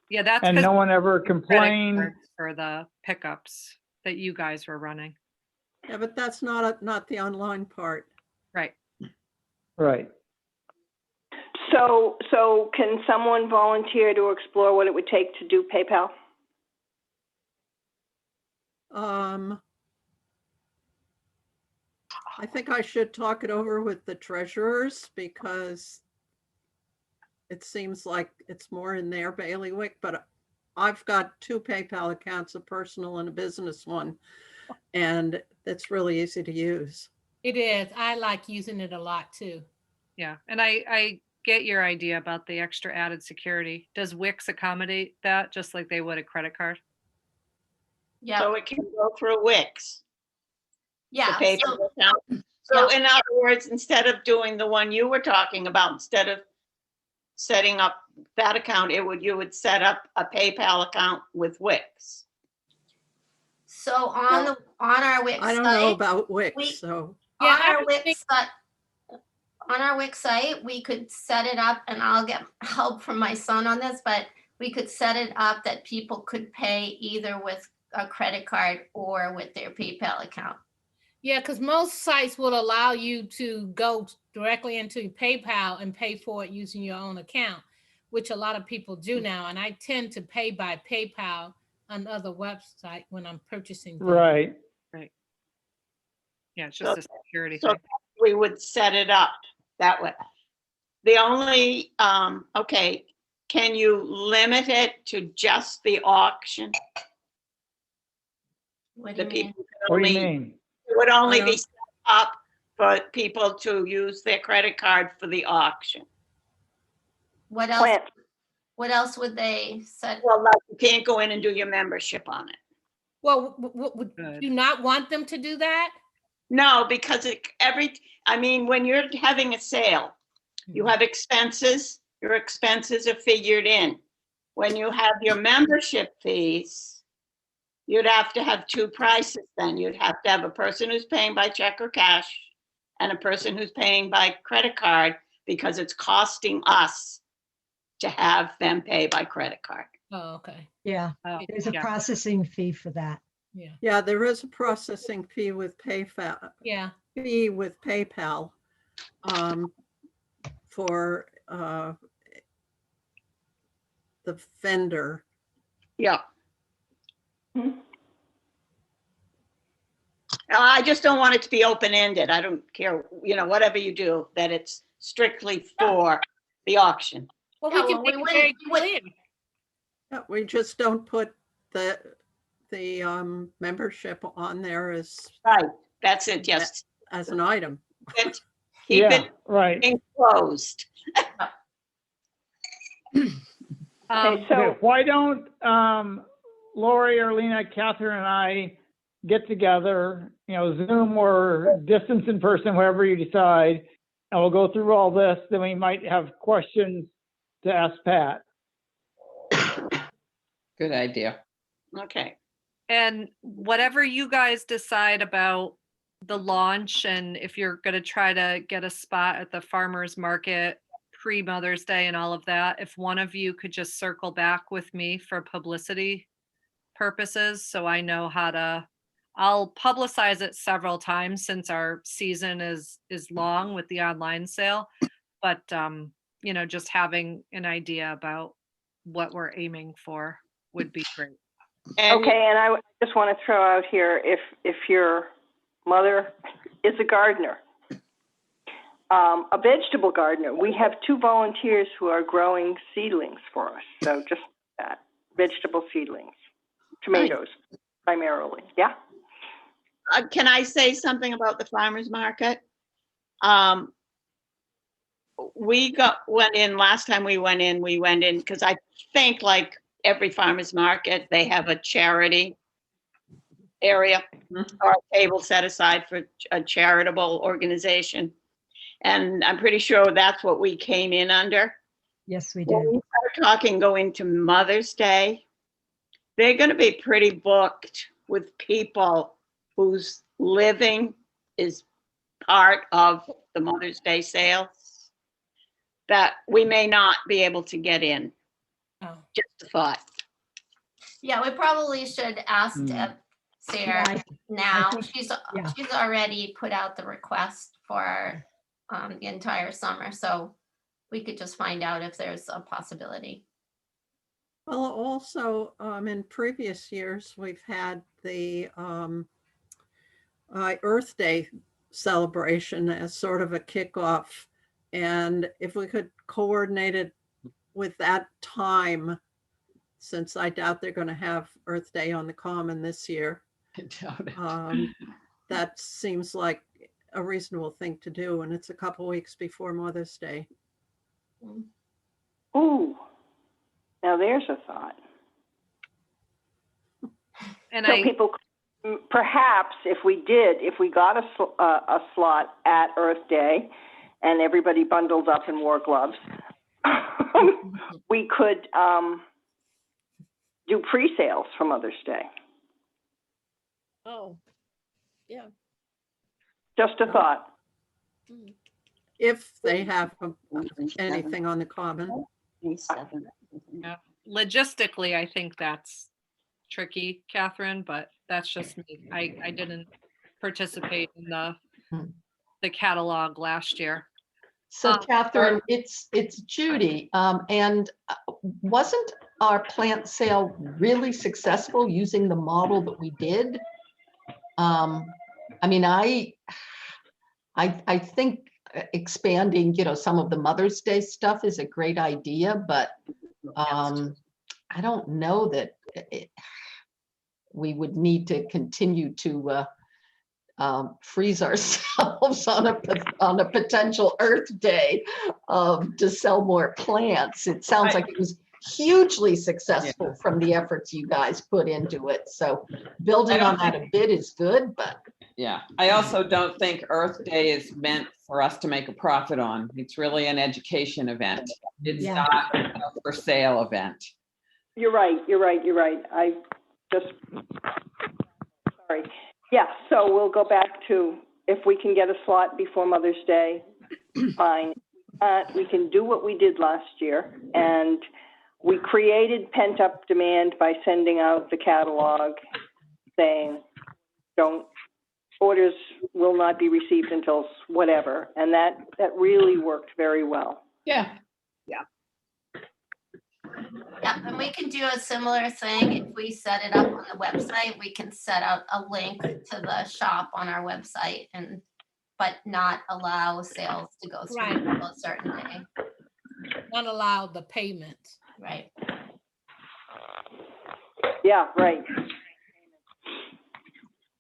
Yeah, that's and 'cause no one ever credit complained. cards for the pickups that you guys were running. Yeah, but that's not the online part. Right. Right. So can someone volunteer to explore what it would take to do PayPal? I think I should talk it over with the treasurers because it seems like it's more in their bailiwick, but I've got 2 PayPal accounts, a personal and a business one, and it's really easy to use. It is. I like using it a lot too. Yeah. And I get your idea about the extra added security. Does Wix accommodate that just like they would a credit card? Yeah. So it can go through Wix. Yeah. The PayPal account. So in other words, instead of doing the one you were talking about, instead of setting up that account, you would set up a PayPal account with Wix. So on our Wix I don't site, know about Wix, so. Yeah, on our Wix site, we could set it up, and I'll get help from my son on this, but we could set it up that people could pay either with a credit card or with their PayPal account. Yeah, because most sites will allow you to go directly into PayPal and pay for it using your own account, which a lot of people do now. And I tend to pay by PayPal on other websites when I'm purchasing things. Right. Right. Yeah, it's just a security So thing. we would set it up that way. The only, okay, can you limit it to just the auction? What do The you mean? people What do you only, mean? it would only I be don't- set up for people to use their credit card for the auction. What else? Plant, What else would they set? Well, no, you can't go in and do your membership on it. Well, would Good. you not want them to do that? No, because I mean, when you're having a sale, you have expenses, your expenses are figured in. When you have your membership fees, you'd have to have two prices then. You'd have to have a person who's paying by check or cash and a person who's paying by credit card, because it's costing us to have them pay by credit card. Oh, okay. Yeah, Oh, there's a yeah. processing fee for that. Yeah. Yeah, there is a processing fee with PayPal, Yeah. for the vendor. Yeah. I just don't want it to be open-ended. I don't care, whatever you do, that it's strictly for the auction. Well, Yeah, we can well, we make it very wouldn't- clear. Yeah, we just don't put the membership on there as Right, that's it, just an item. keep Yeah, it right. enclosed. okay, so, Okay, why don't Lori or Lena, Catherine and I get together, Zoom or distance in person, wherever you decide, and we'll go through all this. Then we might have questions to ask Pat. Good idea. Okay. And whatever you guys decide about the launch, and if you're going to try to get a spot at the farmer's market pre-Mother's Day and all of that, if one of you could just circle back with me for publicity purposes, so I know how to, I'll publicize it several times since our season is long with the online sale, but just having an idea about what we're aiming for would be great. And okay, and I just want to throw out here, if your mother is a gardener, a vegetable gardener, we have 2 volunteers who are growing seedlings for us. So just that, vegetable seedlings, tomatoes primarily. Yeah. Can I say something about the farmer's market? Last time we went in because I think like every farmer's market, they have a charity area or a table set aside for a charitable organization. And I'm pretty sure that's what we came in under. Yes, we When did. we started talking going to Mother's Day, they're going to be pretty booked with people whose living is part of the Mother's Day sales that we may not be able to get in. Oh. Just a thought. Yeah, we probably should ask Sarah Yeah, now. think- She's yeah. she's already put out the request for the entire summer, so we could just find out if there's a possibility. Well, also, in previous years, we've had the Earth Day celebration as sort of a kickoff. And if we could coordinate it with that time, since I doubt they're going to have Earth Day on the Common this year, I doubt it. that seems like a reasonable thing to do. And it's a couple weeks before Mother's Day. Ooh, now there's a thought. And So people, perhaps if we got a slot at Earth Day and everybody bundled up and wore gloves, we could do pre-sales for Mother's Day. Oh, yeah. Just a thought. If they have anything on the Common. logistically, I think that's tricky, Catherine, but that's just me. I didn't participate in the catalog last year. So Catherine, it's Judy. And wasn't our plant sale really successful using the model that we did? I mean, I think expanding, some of the Mother's Day stuff is a great idea, but I don't know that we would need to continue to freeze ourselves on a potential Earth Day to sell more plants. It sounds like it was hugely successful from the efforts you guys put into it. So building on that a bit is good, but. Yeah, I also don't think Earth Day is meant for us to make a profit on. It's really an education event. It's not a for sale event. You're right. I just, sorry. Yeah, so we'll go back to if we can get a slot before Mother's Day, fine. We can do what we did last year, and we created pent-up demand by sending out the catalog saying, orders will not be received until whatever, and that really worked very well. Yeah. Yeah, and we can do a similar thing. If we set it up on the website, we can set out a link to the shop on our website but not allow sales to go through until a certain day. Not allow the payment. Right. Yeah, right.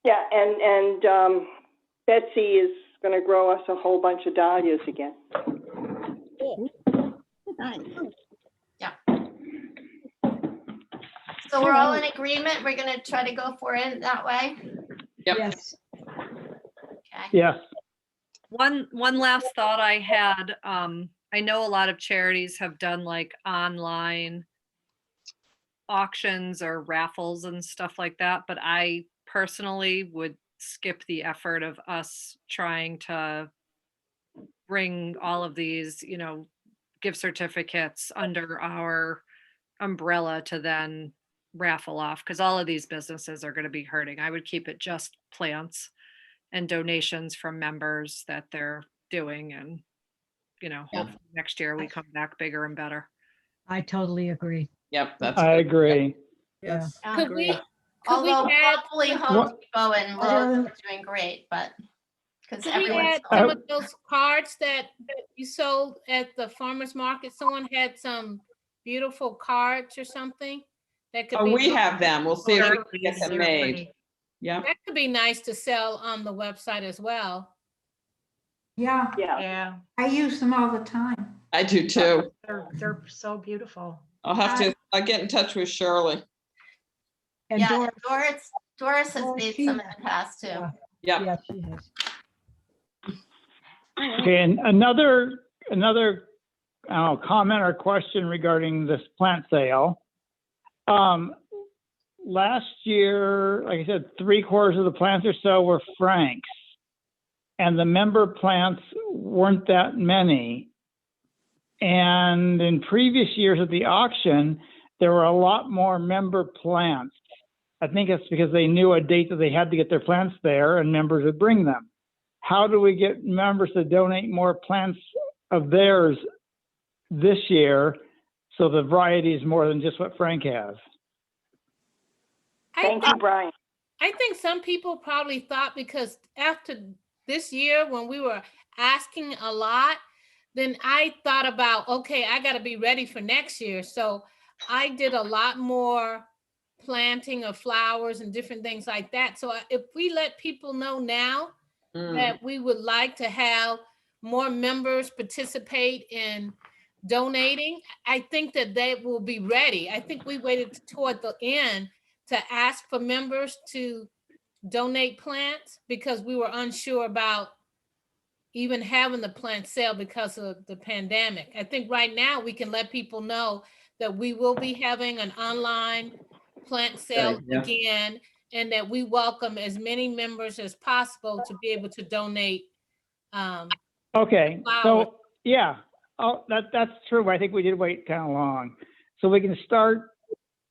Yeah, and Betsy is going to grow us a whole bunch of dahlias again. Nice. Yeah. So we're all in agreement. We're going to try to go for it that way. Yep. Yes. Okay. Yeah. One last thought I had, I know a lot of charities have done like online auctions or raffles and stuff like that, but I personally would skip the effort of us trying to bring all of these, gift certificates under our umbrella to then raffle off, because all of these businesses are going to be hurting. I would keep it just plants and donations from members that they're doing, and hopefully next year we come back bigger and better. I totally agree. Yep, that's I good. agree. Yes. Could we Although add probably Home Depot and Lowe's are doing great, but because Could we everyone's add some of those cards that you sold at the farmer's market? Someone had some beautiful cards or something that could be. We have them. We'll see if we can get them They're made. pretty. Yeah. That could be nice to sell on the website as well. Yeah, Yeah, I use them all the time. I do too. They're so beautiful. I'll have to get in touch with Shirley. And yeah, Doris, Doris has made some in the past too. Yep. yeah, she has. Okay, and another comment or question regarding this plant sale. Last year, like I said, 3/4 of the plants or so were Frank's, and the member plants weren't that many. And in previous years at the auction, there were a lot more member plants. I think it's because they knew a date that they had to get their plants there and members would bring them. How do we get members to donate more plants of theirs this year so the variety is more than just what Frank has? Thank you, Brian. I think some people probably thought because after this year, when we were asking a lot, then I thought about, okay, I got to be ready for next year. So I did a lot more planting of flowers and different things like that. So if we let people know now that we would like to have more members participate in donating, I think that they will be ready. I think we waited toward the end to ask for members to donate plants because we were unsure about even having the plant sale because of the pandemic. I think right now we can let people know that we will be having an online plant sale again, and that we welcome as many members as possible to be able to donate. Okay, flowers. so yeah, that's true. I think we did wait kind of long. so we can start,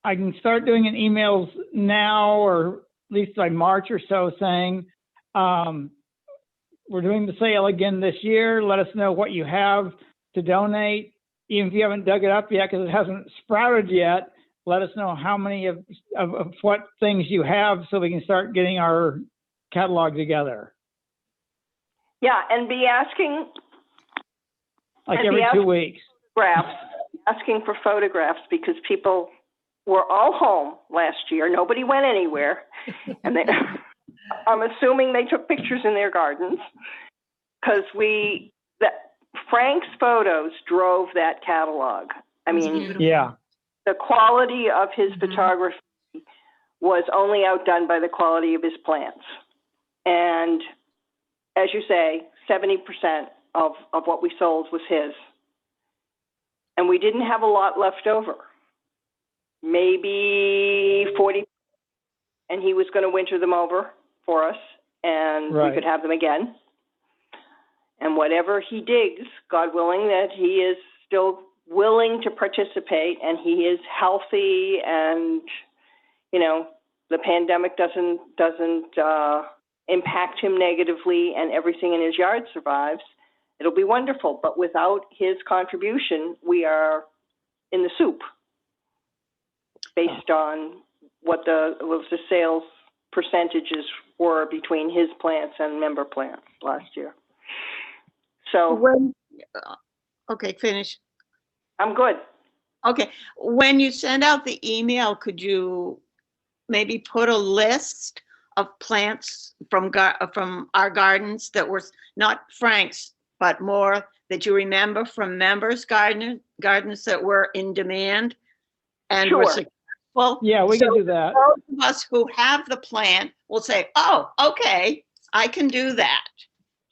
I can start doing an emails now, or at least by March or so, saying, we're doing the sale again this year. Let us know what you have to donate. Even if you haven't dug it up yet, because it hasn't sprouted yet, let us know how many of what things you have, so we can start getting our catalog together. Yeah, and be asking. Like and be every 2 asking weeks. asking for photographs, because people were all home last year. Nobody went anywhere. And they, I'm assuming they took pictures in their gardens, because Frank's photos drove that catalog. I mean, yeah, the quality of his photography was only outdone by the quality of his plants. And as you say, 70% of what we sold was his. And we didn't have a lot left over. Maybe 40, and he was going to winter them over for us, and we could have them again. And whatever he digs, God willing, that he is still willing to participate, and he is healthy, and the pandemic doesn't impact him negatively, and everything in his yard survives. It'll be wonderful. But without his contribution, we are in the soup, based on what the sales percentages were between his plants and member plants last year. So Okay, finish. I'm good. Okay, when you send out the email, could you maybe put a list of plants from our gardens that were not Frank's, but more that you remember from members' gardens that were in demand and were successful? Yeah, we can do that. Those of us who have the plant will say, "Oh, okay, I can do that."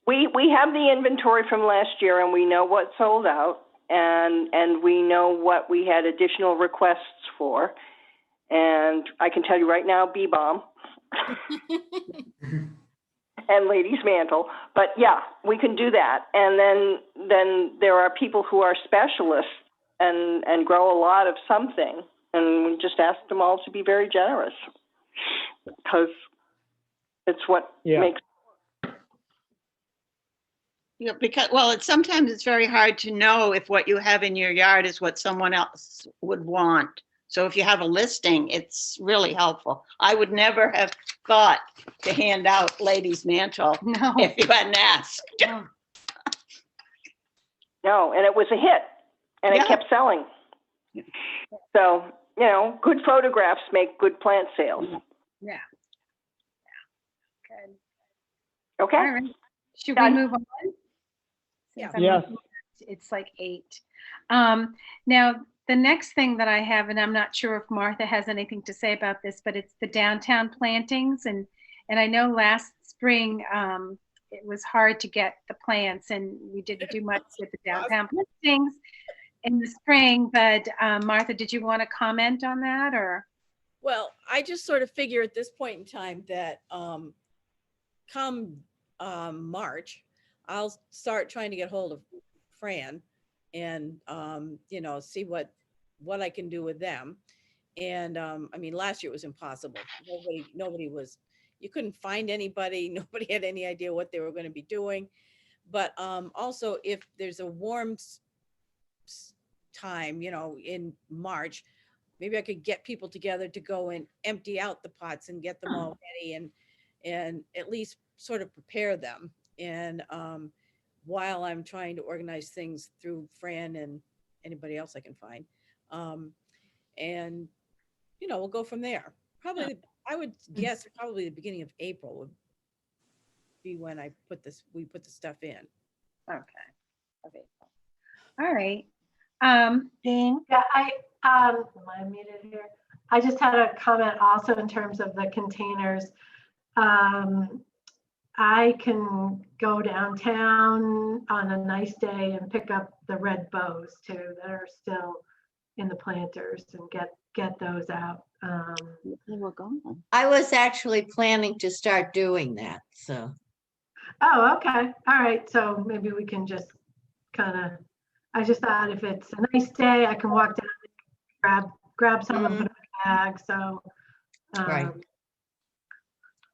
We have the inventory from last year, and we know what sold out, and we know what we had additional requests for. And I can tell you right now, Bee Balm and Ladies Mantle. But yeah, we can do that. And then there are people who are specialists and grow a lot of something, and we just ask them all to be very generous, because it's what makes. Yeah, because sometimes it's very hard to know if what you have in your yard is what someone else would want. So if you have a listing, it's really helpful. I would never have thought to hand out Ladies Mantle if you hadn't asked. No, and it was a hit, and it kept selling. So, good photographs make good plant sales. Yeah. Good. Okay. All right. Should we move on? Yes. It's like 8. Now, the next thing that I have, and I'm not sure if Martha has anything to say about this, but it's the downtown plantings. And I know last spring, it was hard to get the plants, and we didn't do much with the downtown plantings in the spring. But Martha, did you want to comment on that, or? Well, I just sort of figure at this point in time that come March, I'll start trying to get hold of Fran and, see what I can do with them. And I mean, last year it was impossible. Nobody was, you couldn't find anybody. Nobody had any idea what they were going to be doing. But also, if there's a warm time, in March, maybe I could get people together to go and empty out the pots and get them all ready and at least sort of prepare them. And while I'm trying to organize things through Fran and anybody else I can find. And, we'll go from there. Probably, I would guess probably the beginning of April would be when we put the stuff in. Okay. Okay. All right. Jane? Yeah, am I muted here? I just had a comment also in terms of the containers. I can go downtown on a nice day and pick up the red bows too that are still in the planters and get those out. I was actually planning to start doing that, so. Oh, okay. All right. So maybe we can just I just thought if it's a nice day, I can walk down grab some and put in a bag. So Right.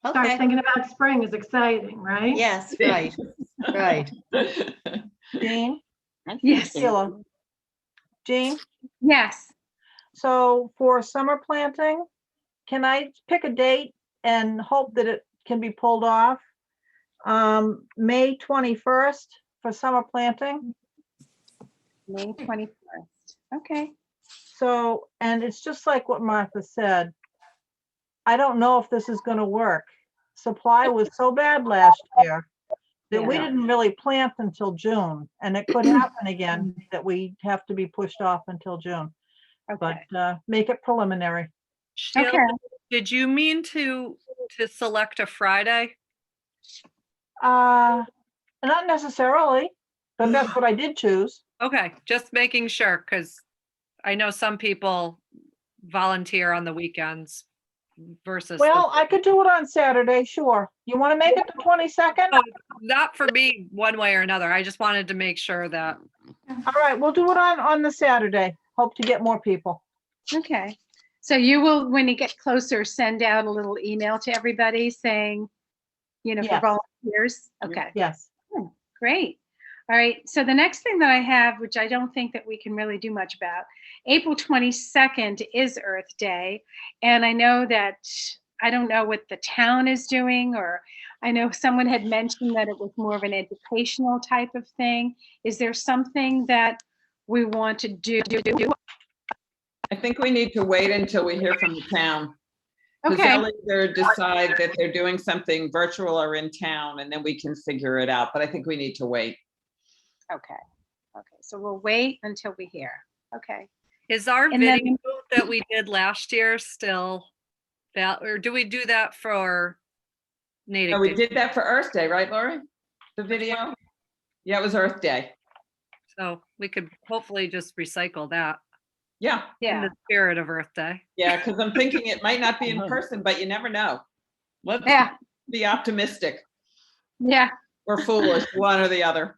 start Okay. thinking about spring is exciting, right? Yes, right, right. Jean? Yes. Sheila? Jean, Yes. so for summer planting, can I pick a date and hope that it can be pulled off? May 21st for summer planting. May 21st. Okay. So, and it's just like what Martha said. I don't know if this is going to work. Supply was so bad last year that we Yeah. didn't really plant until June, and it could happen again that we have to be pushed off until June. Okay. But make it preliminary. Sheila, Okay. did you mean to select a Friday? Not necessarily, but that's what I did choose. Okay, just making sure, because I know some people volunteer on the weekends versus. Well, I could do it on Saturday, sure. You want to make it the 22nd? Not for me, one way or another. I just wanted to make sure that. All right, we'll do it on the Saturday. Hope to get more people. Okay. So you will, when you get closer, send out a little email to everybody saying, for Yes. volunteers? Okay. Yes. Great. All right. So the next thing that I have, which I don't think that we can really do much about, April 22nd is Earth Day. And I know that, I don't know what the town is doing, or I know someone had mentioned that it was more of an educational type of thing. Is there something that we want to do? I think we need to wait until we hear from the town. Because Okay. they'll either decide that they're doing something virtual or in town, and then we can figure it out. But I think we need to wait. Okay. Okay. So we'll wait until we hear. Okay. Is our And then- video that we did last year still that, or do we do that for Natick? No, we did that for Earth Day, right, Lori? The video? Yeah, it was Earth Day. So we could hopefully just recycle that Yeah. in Yeah. the spirit of Earth Day. Yeah, because I'm thinking it might not be in person, but you never know. Let's Yeah. be optimistic Yeah. or foolish, one or the other.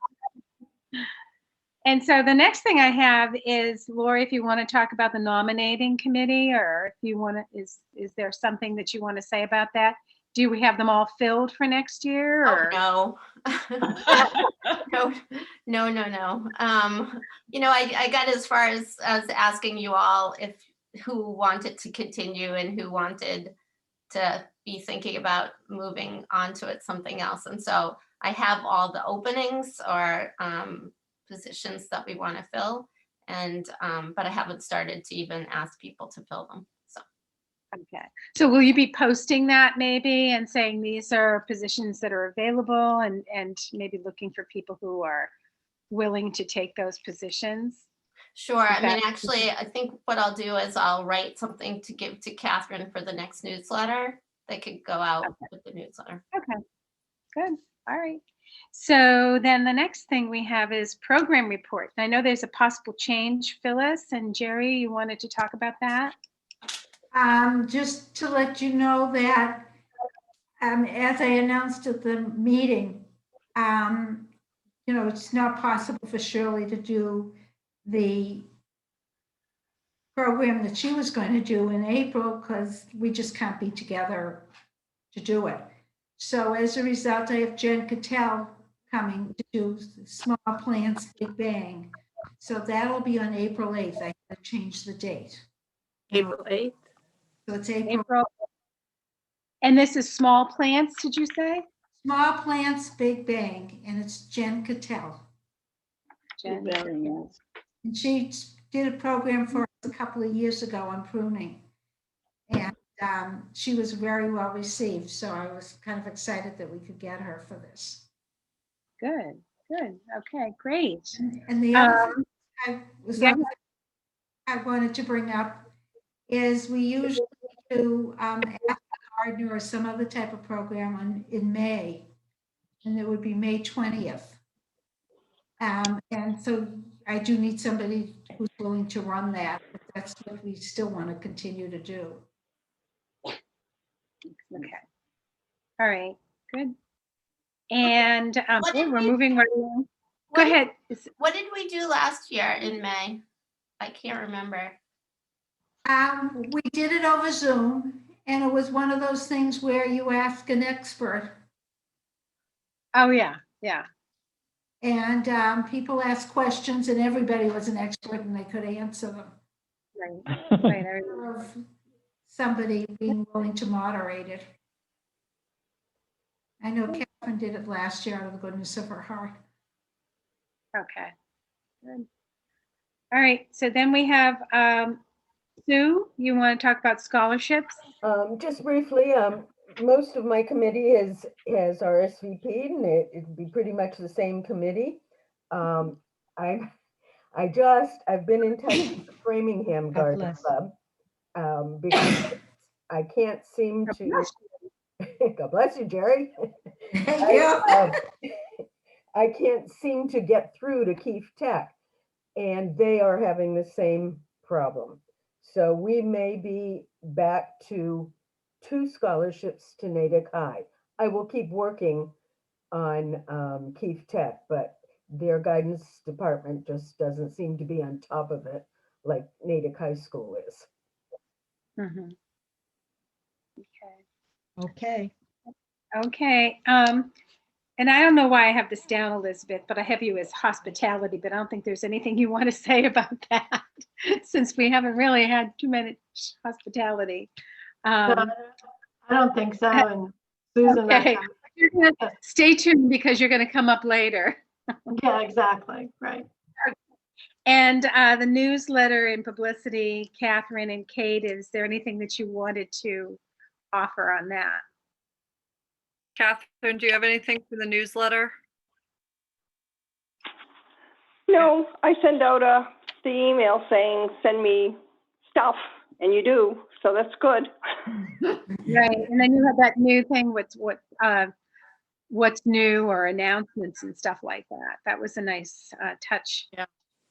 And so the next thing I have is, Lori, if you want to talk about the nominating committee, or if you want to, is there something that you want to say about that? Do we have them all filled for next year? Or? Oh, no. I got as far as asking you all who wanted to continue and who wanted to be thinking about moving on to something else. And so I have all the openings or positions that we want to fill, and but I haven't started to even ask people to fill them. So. Okay. So will you be posting that maybe and saying these are positions that are available, and maybe looking for people who are willing to take those positions? Sure. I mean, actually, I think what I'll do is I'll write something to give to Catherine for the next newsletter that could go out with the newsletter. Okay. Good. All right. So then the next thing we have is program report. I know there's a possible change, Phyllis and Jerry, you wanted to talk about that? Just to let you know that, as I announced at the meeting, it's not possible for Shirley to do the program that she was going to do in April because we just can't be together to do it. So as a result, I have Jen Cattell coming to do Small Plants Big Bang. So that'll be on April 8th. I had to change the date. April 8th. So it's April. And this is Small Plants, did you say? Small Plants Big Bang, and it's Jen Cattell. Jen. And she did a program for us a couple of years ago on pruning. And she was very well received. So I was kind of excited that we could get her for this. Good, good. Okay, great. And the other thing I wanted to bring up is we usually do Ask the Gardener or some other type of program in May, and it would be May 20th. And so I do need somebody who's willing to run that. But that's what we still want to continue to do. Okay. All right, good. And we're moving right along. Go ahead. What did we do last year in May? I can't remember. We did it over Zoom, and it was one of those things where you ask an expert, Oh, yeah, yeah. and people asked questions, and everybody was an expert, and they could answer them. Right, right. I remember. Of somebody being willing to moderate it. I know Catherine did it last year out of the goodness of her heart. Okay. Good. All right, so then we have Sue, you want to talk about scholarships? Just briefly, most of my committee has RSVP'd, and it'd be pretty much the same committee. I've been in touch with the Framingham God Garden bless. Club because I can't seem to. God bless you, Jerry. I can't seem to get through to Keefe Tech, and they are having the same problem. So we may be back to 2 scholarships to Natick High. I will keep working on Keefe Tech, but their guidance department just doesn't seem to be on top of it like Natick High School is. Mm-hmm. Okay. Okay. And I don't know why I have this down, Elizabeth, but I have you as hospitality, but I don't think there's anything you want to say about that since we haven't really had too many hospitality. I don't think so. And Susan, Okay. Stay tuned because you're going to come up later. Yeah, exactly. Right. And the newsletter and publicity, Catherine and Kate, is there anything that you wanted to offer on that? Catherine, do you have anything for the newsletter? No, I send out the email saying, send me stuff, and you do, so that's good. Right, and then you have that new thing with what's new or announcements and stuff like that. That was a nice touch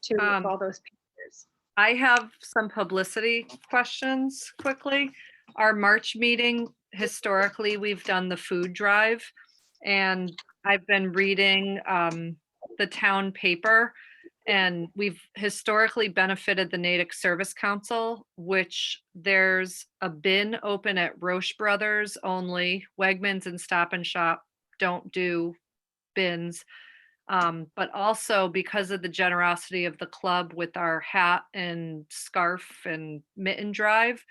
to with all those pictures. I have some publicity questions quickly. Our March meeting, historically, we've done the food drive, and I've been reading the town paper, and we've historically benefited the Natick Service Council, which there's a bin open at Roche Brothers only. Wegmans and Stop and Shop don't do bins. But also because of the generosity of the club with our hat and scarf and mitten drive,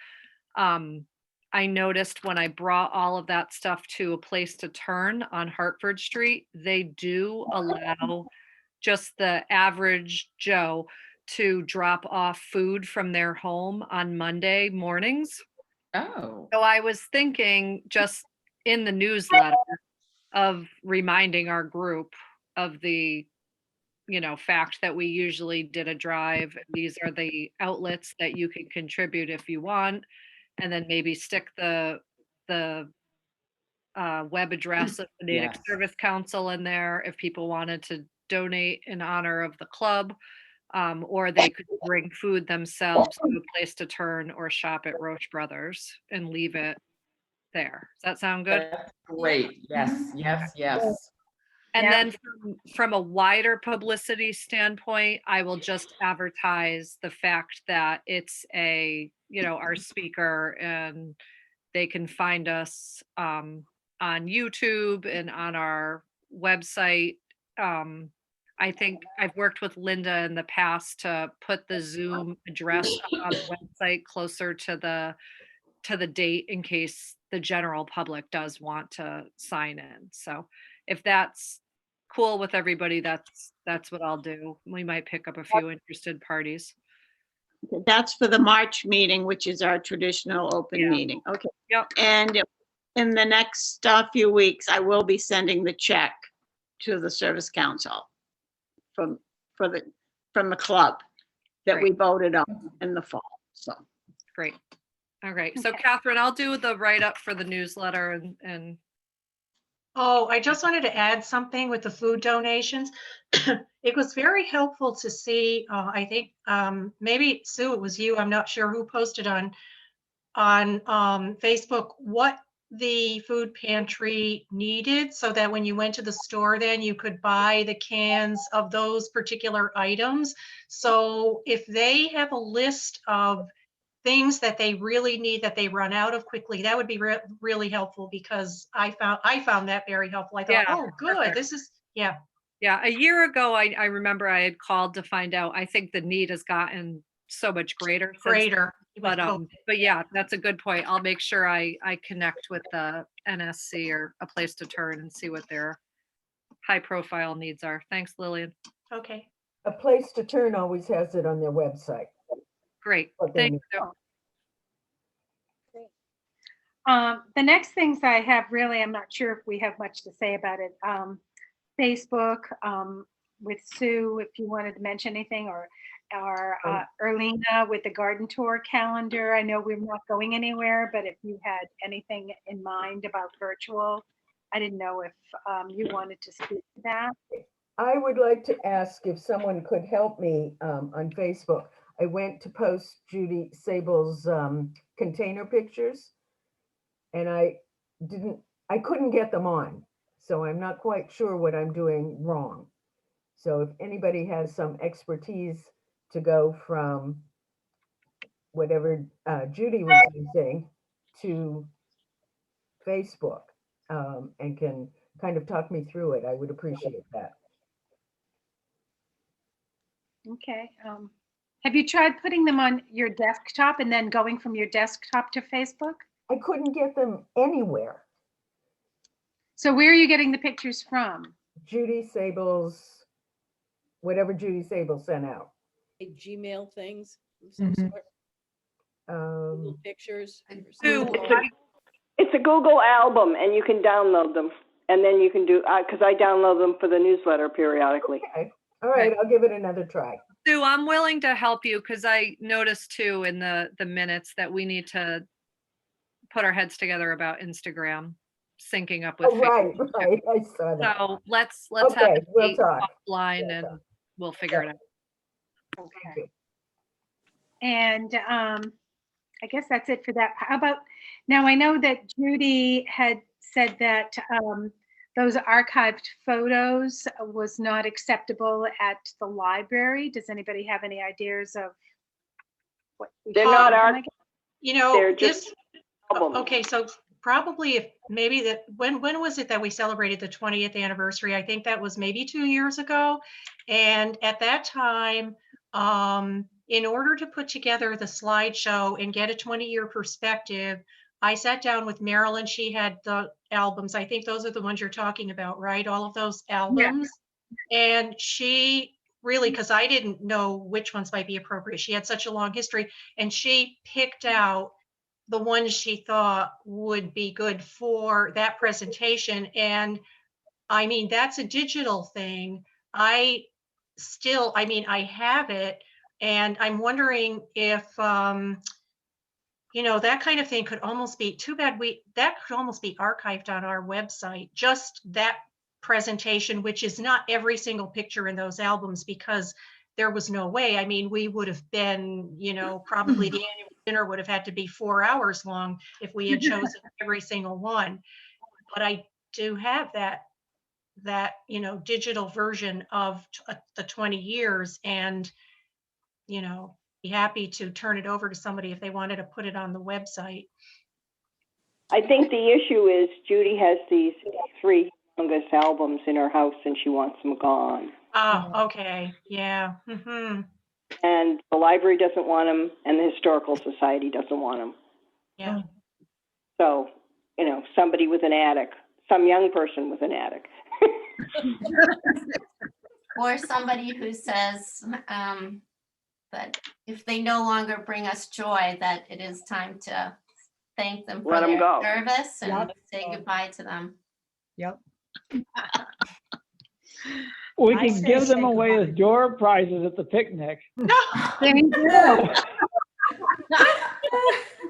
I noticed when I brought all of that stuff to a place to turn on Hartford Street, they do allow just the average Joe to drop off food from their home on Monday mornings. Oh. So I was thinking just in the newsletter of reminding our group of the, fact that we usually did a drive. These are the outlets that you can contribute if you want, and then maybe stick the web address of the Natick Yes. Service Council in there if people wanted to donate in honor of the club, or they could bring food themselves to a place to turn or shop at Roche Brothers and leave it there. Does that sound good? That's great. Yes, yes, yes. And then from a wider publicity standpoint, I will just advertise the fact that it's our speaker, and they can find us on YouTube and on our website. I think I've worked with Linda in the past to put the Zoom address on the website closer to the date in case the general public does want to sign in. So if that's cool with everybody, that's what I'll do. We might pick up a few interested parties. That's for the March meeting, which is our traditional open meeting. Okay. Yep. And in the next few weeks, I will be sending the check to the Service Council from the club that we voted on in the fall. So great. Okay. So Catherine, I'll do the write-up for the newsletter and Oh, I just wanted to add something with the food donations. It was very helpful to see, I think maybe Sue, it was you, I'm not sure who posted on Facebook what the food pantry needed, so that when you went to the store, then you could buy the cans of those particular items. So if they have a list of things that they really need that they run out of quickly, that would be really helpful, because I found that very helpful. I thought, Yeah, oh, good, perfect. this is, yeah. Yeah, a year ago, I remember I had called to find out. I think the need has gotten so much greater. Greater. with But yeah, that's a good point. I'll make sure I connect with the NSC or a place to turn and see what their high profile needs are. Thanks, Lillian. Okay. A Place to Turn always has it on their website. Great. What they Thank need. you. The next things I have, really, I'm not sure if we have much to say about it. Facebook, with Sue, if you wanted to mention anything, or Erlina with the garden tour calendar. I know we're not going anywhere, but if you had anything in mind about virtual, I didn't know if you wanted to speak to that. I would like to ask if someone could help me on Facebook. I went to post Judy Sable's container pictures, and I couldn't get them on. So I'm not quite sure what I'm doing wrong. So if anybody has some expertise to go from whatever Judy was using to Facebook and can kind of talk me through it, I would appreciate that. Okay. Have you tried putting them on your desktop and then going from your desktop to Facebook? I couldn't get them anywhere. So where are you getting the pictures from? Judy Sable's, whatever Judy Sable sent out. Gmail things of some sort, Google Pictures. It's a Google album, and you can download them. And then you can do, because I download them for the newsletter periodically. Okay. All right, I'll give it another try. Sue, I'm willing to help you, because I noticed too in the minutes that we need to put our heads together about Instagram syncing up with Facebook. Right, I saw that. So let's have Okay, a we'll date talk. offline and we'll figure it out. Okay. And I guess that's it for that. How about, now I know that Judy had said that those archived photos was not acceptable at the library. Does anybody have any ideas of what? They're not archived. You know, They're just albums. Okay, so probably if maybe that, when was it that we celebrated the 20th anniversary? I think that was maybe 2 years ago. And at that time, in order to put together the slideshow and get a 20-year perspective, I sat down with Marilyn. She had the albums. I think those are the ones you're talking about, right? All of those albums. Yeah. And she really, because I didn't know which ones might be appropriate. She had such a long history, and she picked out the ones she thought would be good for that presentation. And I mean, that's a digital thing. I have it, and I'm wondering if, you know, that kind of thing could almost be, too bad that could almost be archived on our website, just that presentation, which is not every single picture in those albums, because there was no way. I mean, we would have been, you know, probably the annual dinner would have had to be 4 hours long if we had chosen every single one. But I do have that, you know, digital version of the 20 years, and, you know, be happy to turn it over to somebody if they wanted to put it on the website. I think the issue is Judy has these 3 youngest albums in her house, and she wants them gone. Oh, okay. Yeah. Mm-hmm. And the library doesn't want them, and the Historical Society doesn't want them. Yeah. So, you know, somebody with an attic, some young person with an attic. Or somebody who says that if they no longer bring us joy, that it is time to thank them for their service and say goodbye to them. Yep. We can give them away as door prizes at the picnic. There you go.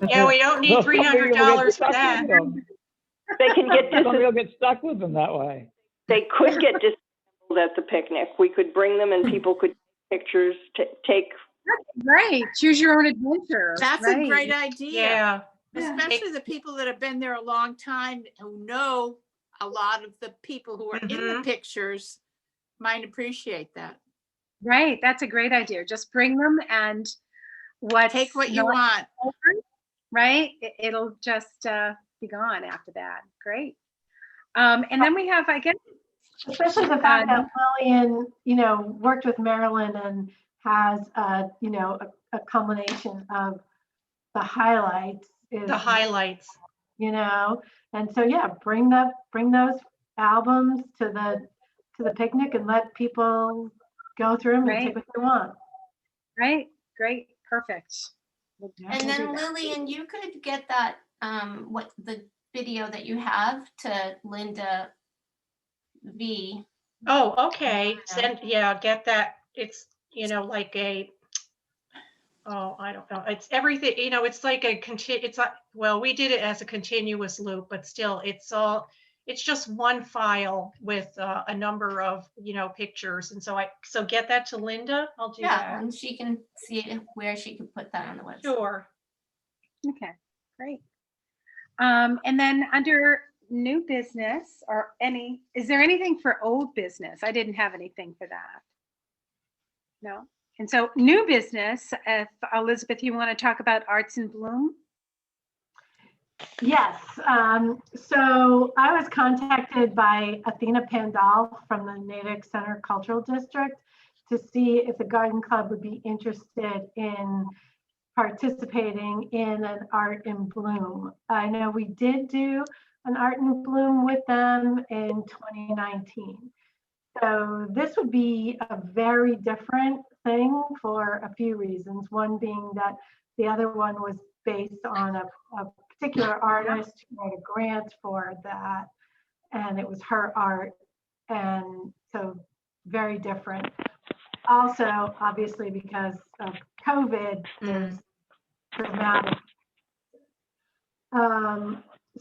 Yeah, we don't need $300 for that. They can get somebody will get stuck with them that way. They could get disabled at the picnic. We could bring them, and people could take pictures to take. That's great. Choose your own adventure. That's a great idea. Yeah. Especially the people that have been there a long time, who know a lot of the people who are in the pictures might appreciate that. Right. That's a great idea. Just bring them, and what's Take what you not want. over, right? It'll just be gone after that. Great. And then we have, I guess, Especially the fact that Lillian, worked with Marilyn and has, a culmination of the highlights. The highlights. And so, yeah, bring those albums to the picnic and let people go through them and take what they want. Right. Great. Perfect. And then Lillian, you could get that, what the video that you have to Linda V. Oh, okay. Get that. It's, like I don't know. It's everything, it's like we did it as a continuous loop, but still it's just one file with a number of, pictures. And so get that to Linda. I'll do that. And she can see where she can put that on the website. Sure. Okay, great. And then under new business is there anything for old business? I didn't have anything for that. No. And so new business, if Elizabeth, you want to talk about Arts in Bloom? Yes. So I was contacted by Athena Pandal from the Natick Center Cultural District to see if the Garden Club would be interested in participating in an Art in Bloom. I know we did do an Art in Bloom with them in 2019. So this would be a very different thing for a few reasons. One being that the other one was based on a particular artist who wrote a grant for that, and it was her art, and so very different. Also, obviously, because of COVID, there's dramatic.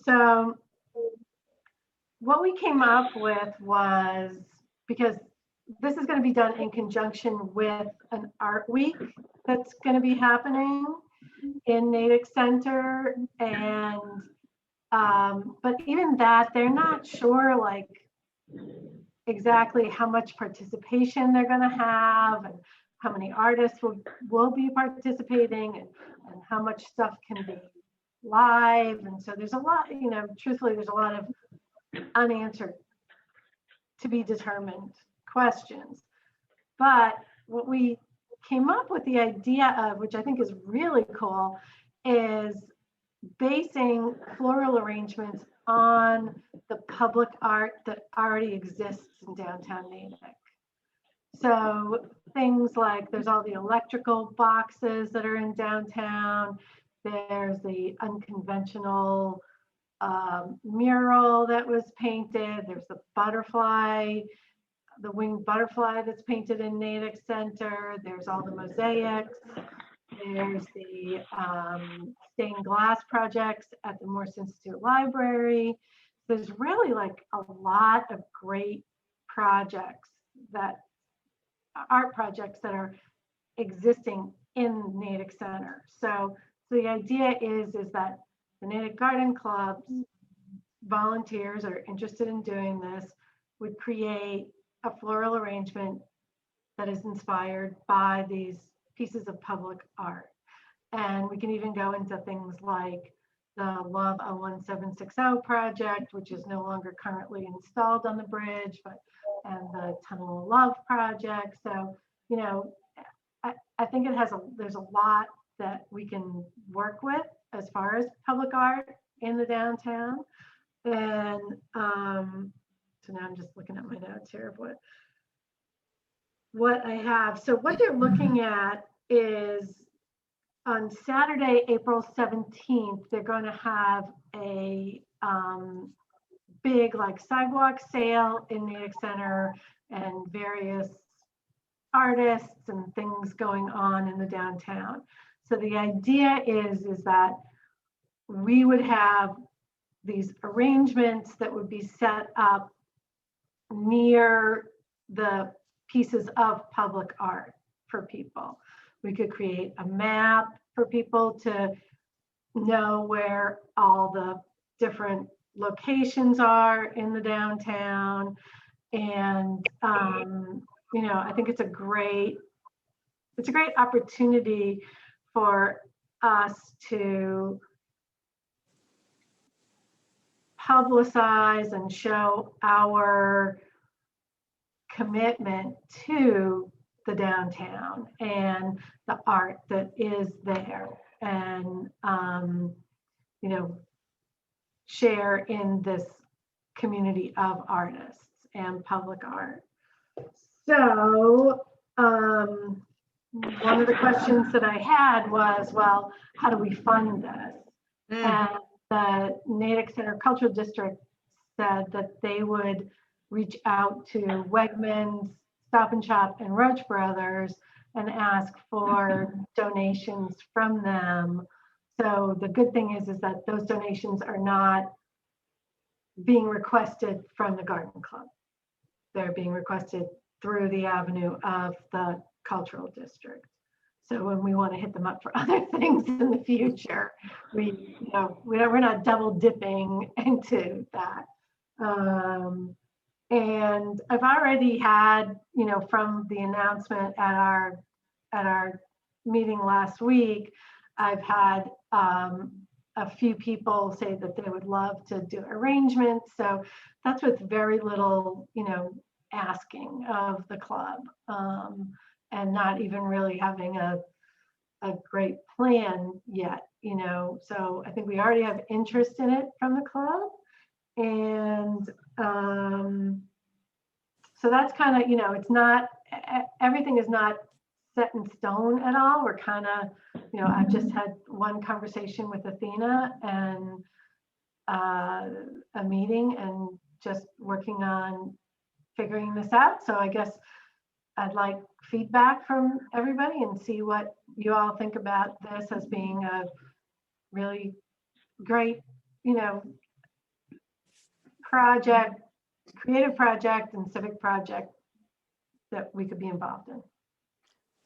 So what we came up with was, because this is going to be done in conjunction with an art week that's going to be happening in Natick Center, and but even that, they're not sure like exactly how much participation they're going to have and how many artists will be participating and how much stuff can be live. And so there's a lot, truthfully, there's a lot of unanswered, to be determined questions. But what we came up with the idea of, which I think is really cool, is basing floral arrangements on the public art that already exists in downtown Natick. So things like there's all the electrical boxes that are in downtown. There's the unconventional mural that was painted. There's the butterfly, the winged butterfly that's painted in Natick Center. There's all the mosaics. There's the stained glass projects at the Morse Institute Library. There's really like a lot of great projects, art projects that are existing in Natick Center. So the idea is that the Natick Garden Club's volunteers are interested in doing this, would create a floral arrangement that is inspired by these pieces of public art. And we can even go into things like the Love 01760 project, which is no longer currently installed on the bridge, and the Tunnel of Love project. So, I think there's a lot that we can work with as far as public art in the downtown. And so now I'm just looking at my notes here of what I have. So what they're looking at is on Saturday, April 17th, they're going to have a big like sidewalk sale in Natick Center and various artists and things going on in the downtown. So the idea is that we would have these arrangements that would be set up near the pieces of public art for people. We could create a map for people to know where all the different locations are in the downtown. And, I think it's a great opportunity for us to publicize and show our commitment to the downtown and the art that is there, and you know, share in this community of artists and public art. So one of the questions that I had was, well, how do we fund this? And the Natick Center Cultural District said that they would reach out to Wegmans, Stop and Shop, and Roach Brothers and ask for donations from them. So the good thing is that those donations are not being requested from the Garden Club. They're being requested through the avenue of the cultural district. So when we want to hit them up for other things in the future, we're not double dipping into that. And I've already had, from the announcement at our meeting last week, I've had a few people say that they would love to do arrangements. So that's with very little, asking of the club, and not even really having a great plan yet, So I think we already have interest in it from the club. And so that's kind of, it's not, everything is not set in stone at all. We're kind of, I've just had one conversation with Athena and a meeting and just working on figuring this out. So I guess I'd like feedback from everybody and see what you all think about this as being a really great, project, creative project and civic project that we could be involved in.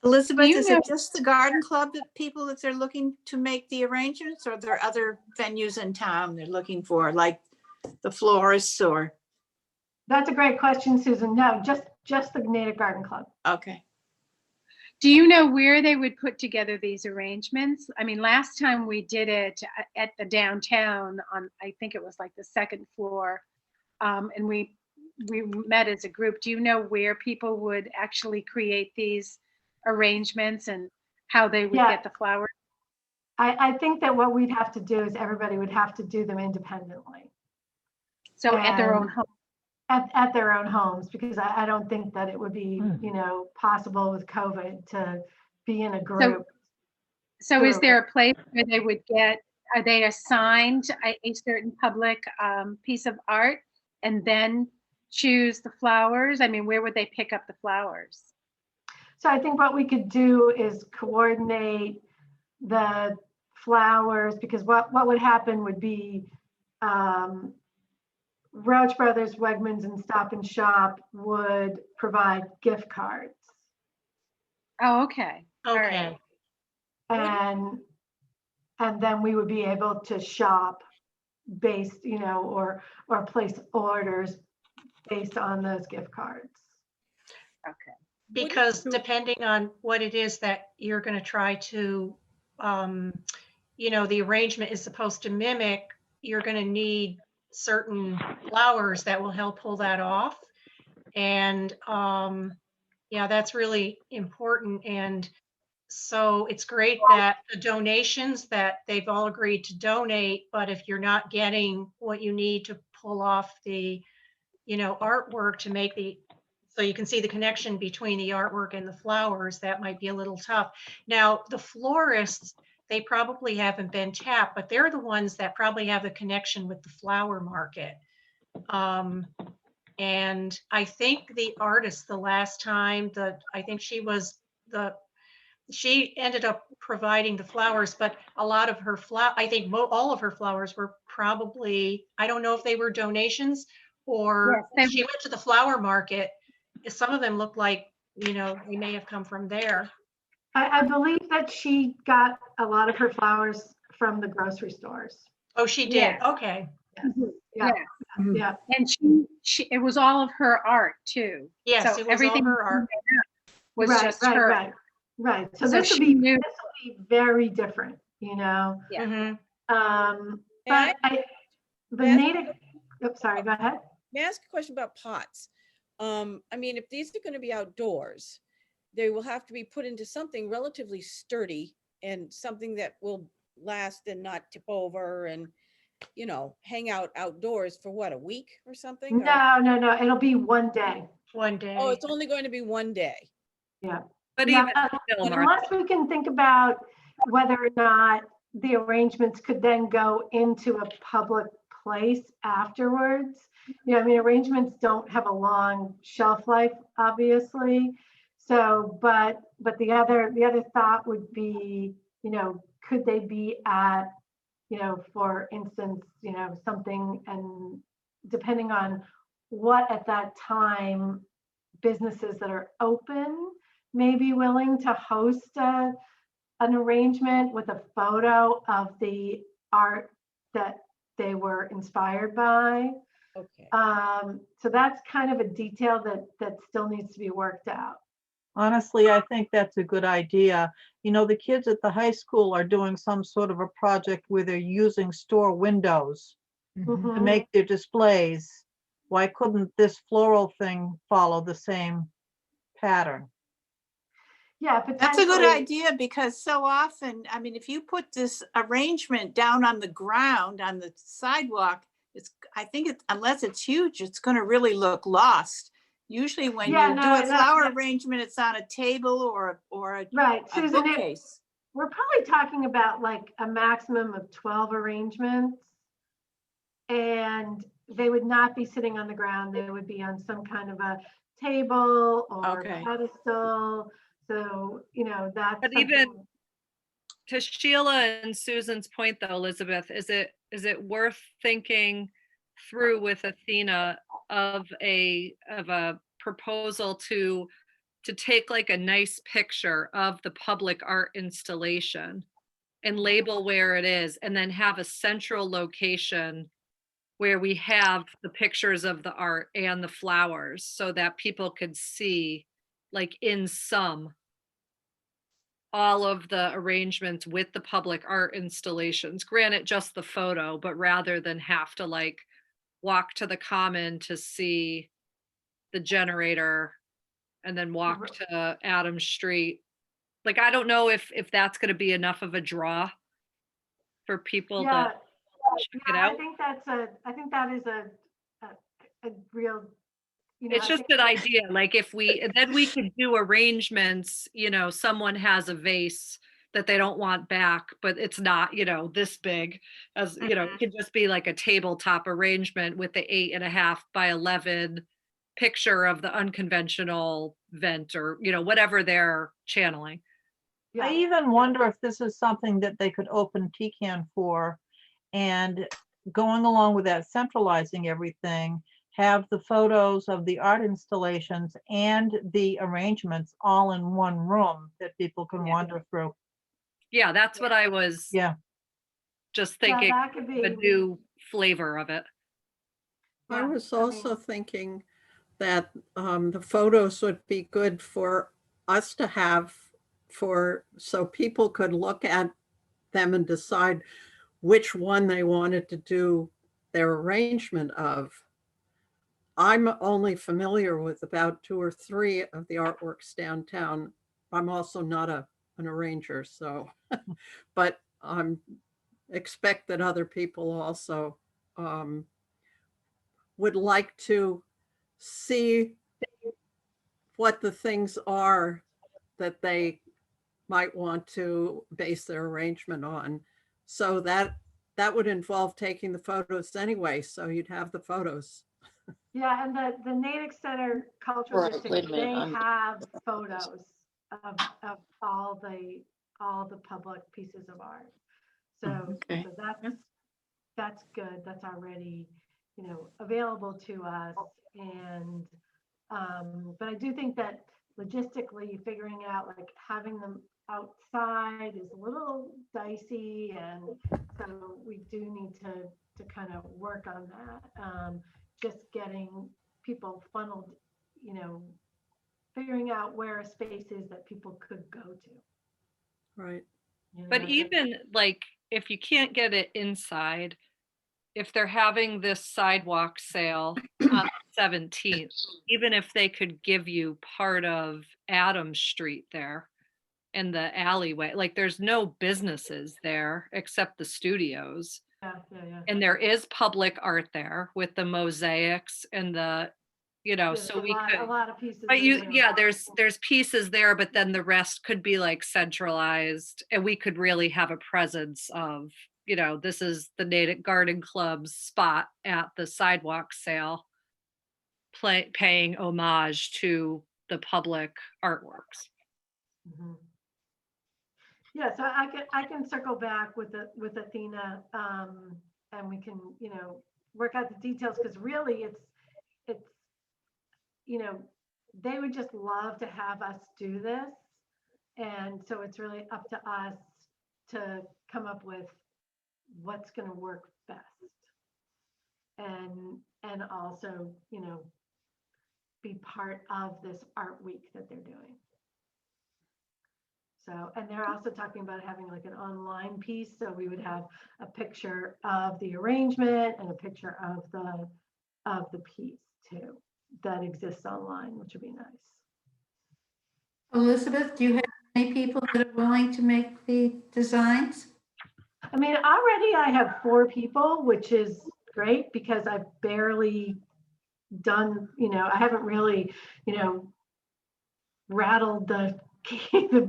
Elizabeth, is it just the Garden Club that people, if they're looking to make the arrangements, or are there other venues in town they're looking for, like the florists or? That's a great question, Susan. No, just the Natick Garden Club. Okay. Do you know where they would put together these arrangements? I mean, last time we did it at the downtown on, I think it was like the second floor, and we met as a group. Do you know where people would actually create these arrangements and how they would get the flowers? I think that what we'd have to do is everybody would have to do them independently. So at their own home. At their own homes, because I don't think that it would be, possible with COVID to be in a group. So is there a place where they would get, are they assigned a certain public piece of art and then choose the flowers? I mean, where would they pick up the flowers? So I think what we could do is coordinate the flowers, because what would happen would be Roach Brothers, Wegmans, and Stop and Shop would provide gift cards. Oh, okay. Okay. And then we would be able to shop based, or place orders based on those gift cards. Okay. Because depending on what it is that you're going to try to, the arrangement is supposed to mimic, you're going to need certain flowers that will help pull that off. And yeah, that's really important. And so it's great that the donations that they've all agreed to donate, but if you're not getting what you need to pull off the, artwork to make so you can see the connection between the artwork and the flowers, that might be a little tough. Now, the florists, they probably haven't been tapped, but they're the ones that probably have the connection with the flower market. And I think the artist, the last time, I think she ended up providing the flowers, but a lot of her I think all of her flowers were probably, I don't know if they were donations or she went to the flower market. Some of them look like, they may have come from there. I believe that she got a lot of her flowers from the grocery stores. Oh, she did. Yeah. Okay. Yeah. Yeah. And she it was all of her art too. Yes, so it was everything all her art. was Right, just right, her. right. Right. So So this will she be, knew- very different, you know? Yeah. But the native, oops, sorry, go ahead. May I ask a question about pots? I mean, if these are going to be outdoors, they will have to be put into something relatively sturdy and something that will last and not tip over and, you know, hang out outdoors for what, a week or something? Or- No, it'll be one day. One day. Oh, it's only going to be one day. Yeah. But Yeah, even still, Martha, unless we can think about whether or not the arrangements could then go into a public place afterwards. You know, I mean, arrangements don't have a long shelf life, obviously. So, but the other thought would be, you know, could they be at, you know, for instance, you know, something, and depending on what at that time businesses that are open may be willing to host an arrangement with a photo of the art that they were inspired by. Okay. So that's kind of a detail that still needs to be worked out. Honestly, I think that's a good idea. You know, the kids at the high school are doing some sort of a project where they're using store windows to make their displays. Why couldn't this floral thing follow the same pattern? Yeah, That's a good potentially. idea, because so often, I mean, if you put this arrangement down on the ground, on the sidewalk, I think unless it's huge, it's going to really look lost. Usually when Yeah, you no, do a no, flower no. arrangement, it's on a table or a Right, a Susan, bookcase. we're probably talking about like a maximum of 12 arrangements. And they would not be sitting on the ground. They would be on some kind of a table or Okay. pedestal. So, you know, that's but something. even to Sheila and Susan's point though, Elizabeth, is it worth thinking through with Athena of a proposal to take like a nice picture of the public art installation and label where it is, and then have a central location where we have the pictures of the art and the flowers so that people could see, like in sum, all of the arrangements with the public art installations. Granted, just the photo, but rather than have to like walk to the common to see the generator and then walk to Adams Street. Like, I don't know if that's going to be enough of a draw for people Yeah, to check it I out. think that is a real, you know. It's just an idea, like if we, then we could do arrangements, you know, someone has a vase that they don't want back, but it's not, you know, this big, as, you know, it could just be like a tabletop arrangement with the 8.5 by 11 picture of the unconventional vent, or, you know, whatever they're channeling. I even wonder if this is something that they could open TCAN for, and going along with that, centralizing everything, have the photos of the art installations and the arrangements all in one room that people can wander through. Yeah, that's what I was just thinking, that could the be- new flavor of it. I was also thinking that the photos would be good for us to have so people could look at them and decide which one they wanted to do their arrangement of. I'm only familiar with about 2 or 3 of the artworks downtown. I'm also not an arranger, so, but expect that other people also would like to see what the things are that they might want to base their arrangement on. So that would involve taking the photos anyway, so you'd have the photos. Yeah, and the Natick Center Cultural Right, District, wait a minute, they I'm- have photos of all the public pieces of art. So, Okay. so that's good. That's already, you know, available to us. And but I do think that logistically figuring out like having them outside is a little dicey, and so we do need to kind of work on that. Just getting people funneled, you know, figuring out where a space is that people could go to. Right. But that- even like, if you can't get it inside, if they're having this sidewalk sale on the 17th, even if they could give you part of Adams Street there in the alleyway, like there's no businesses there except the studios. Yeah. And there is public art there with the mosaics and the, There's so a we lot- could. a lot of pieces. But in there. there's pieces there, but then the rest could be like centralized, and we could really have a presence of, this is the Native Garden Club's spot at the sidewalk sale, paying homage to the public artworks. Mhm. Yeah, so I can circle back with Athena, and we can, work out the details, because really it's, they would just love to have us do this. And so it's really up to us to come up with what's going to work best. And also, be part of this art week that they're doing. So, and they're also talking about having like an online piece. So we would have a picture of the arrangement and a picture of the piece too, that exists online, which would be nice. Elizabeth, do you have any people that are willing to make the designs? I mean, already I have 4 people, which is great because I've barely done, I haven't really, rattled the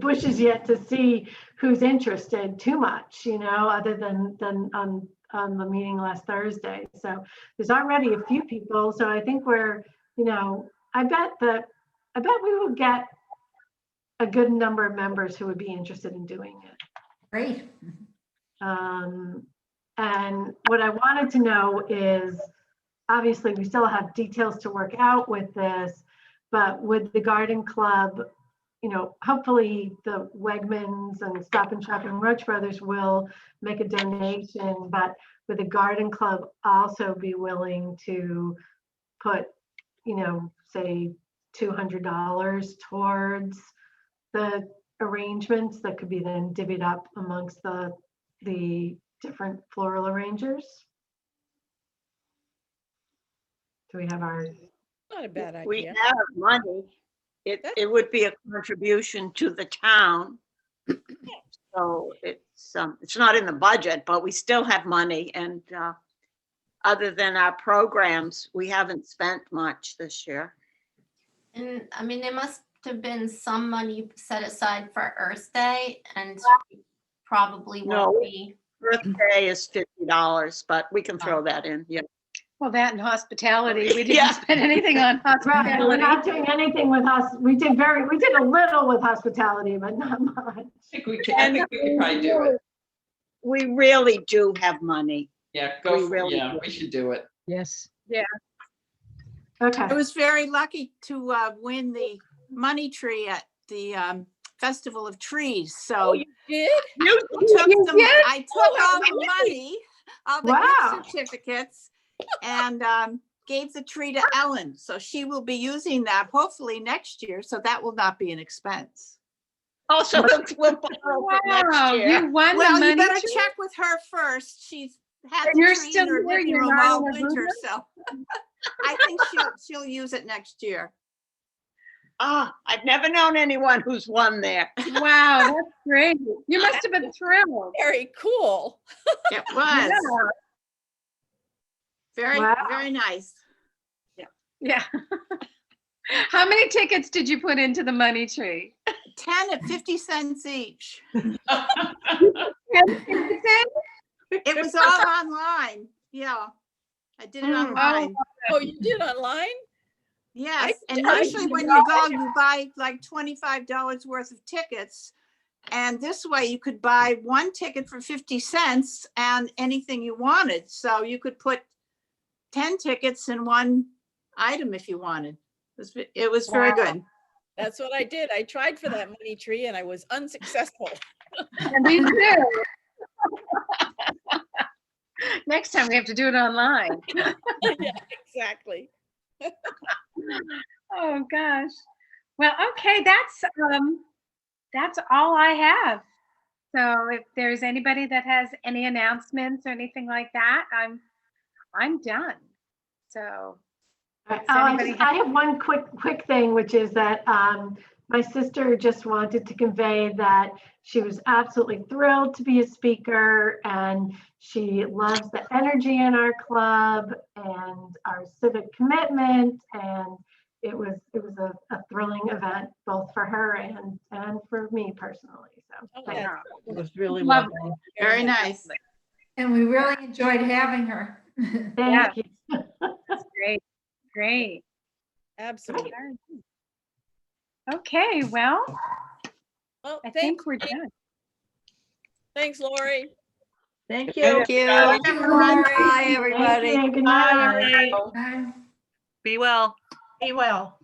bushes yet to see who's interested too much, other than on the meeting last Thursday. So there's already a few people. So I think we're, I bet we will get a good number of members who would be interested in doing it. Great. And what I wanted to know is, obviously we still have details to work out with this, but with the garden club, hopefully the Wegmans and Stop and Shop and Roach Brothers will make a donation, but would the garden club also be willing to put, say $200 towards the arrangements that could be then divvied up amongst the different floral arrangers? Do we have our? Not a bad idea. We have money. It would be a contribution to the town. So it's not in the budget, but we still have money. And other than our programs, we haven't spent much this year. And I mean, there must have been some money set aside for Earth Day, and probably No. won't be. Earth Day is $50, but we can throw that in. Yeah. Well, that and hospitality, we didn't Yeah. spend anything on Right, we're hospitality. not doing anything with us. We did a little with hospitality, but not much. I think we could probably do it. We really do have money. Yeah, We we should do it. Yes. Yeah. Okay. I was very lucky to win the money tree at the Festival of Trees. So You did? I took all the money, all the Wow. gift certificates, and gave the tree to Ellen. So she will be using that hopefully next year. So that will not be an expense. Also, we'll borrow it next Wow, year. you won Well, the you money. better tree? check with her first. She's had And the you're tree still in her here, living you're room not all in a winter. room? So I think she'll use it next year. I've never known anyone who's won there. Wow, that's great. You must have been thrilled. Very cool. It was Yeah. very, Wow. very nice. Yeah. How many tickets did you put into the money tree? 10 at 50 cents each. It It was all online. Yeah, I did it online. Oh, you did online? Yes, and I usually did when not. you go, you buy like $25 worth of tickets. And this way you could buy one ticket for 50 cents and anything you wanted. So you could put 10 tickets in one item if you wanted. It was very good. That's what I did. I tried for that money tree and I was unsuccessful. Me too. Next time we have to do it online. Yeah, exactly. Oh, gosh. Well, okay, that's all I have. So if there's anybody that has any announcements or anything like that, I'm done. So does anybody I have one quick thing, which is that my sister just wanted to convey that she was absolutely thrilled to be a speaker, and she loves the energy in our club and our civic commitment, and it was a thrilling event both for her and for me personally. So thank you. It was really Lovely. lovely. Very nice. And we really enjoyed having her. Thank you. That's great. Great. Absolutely. Okay, well, Well, I thanks, think we're Kate. done. Thanks, Lori. Thank you. Thank you. Bye, everyone. Bye, Bye, Thank everybody. you. Good night. Be well. Be well.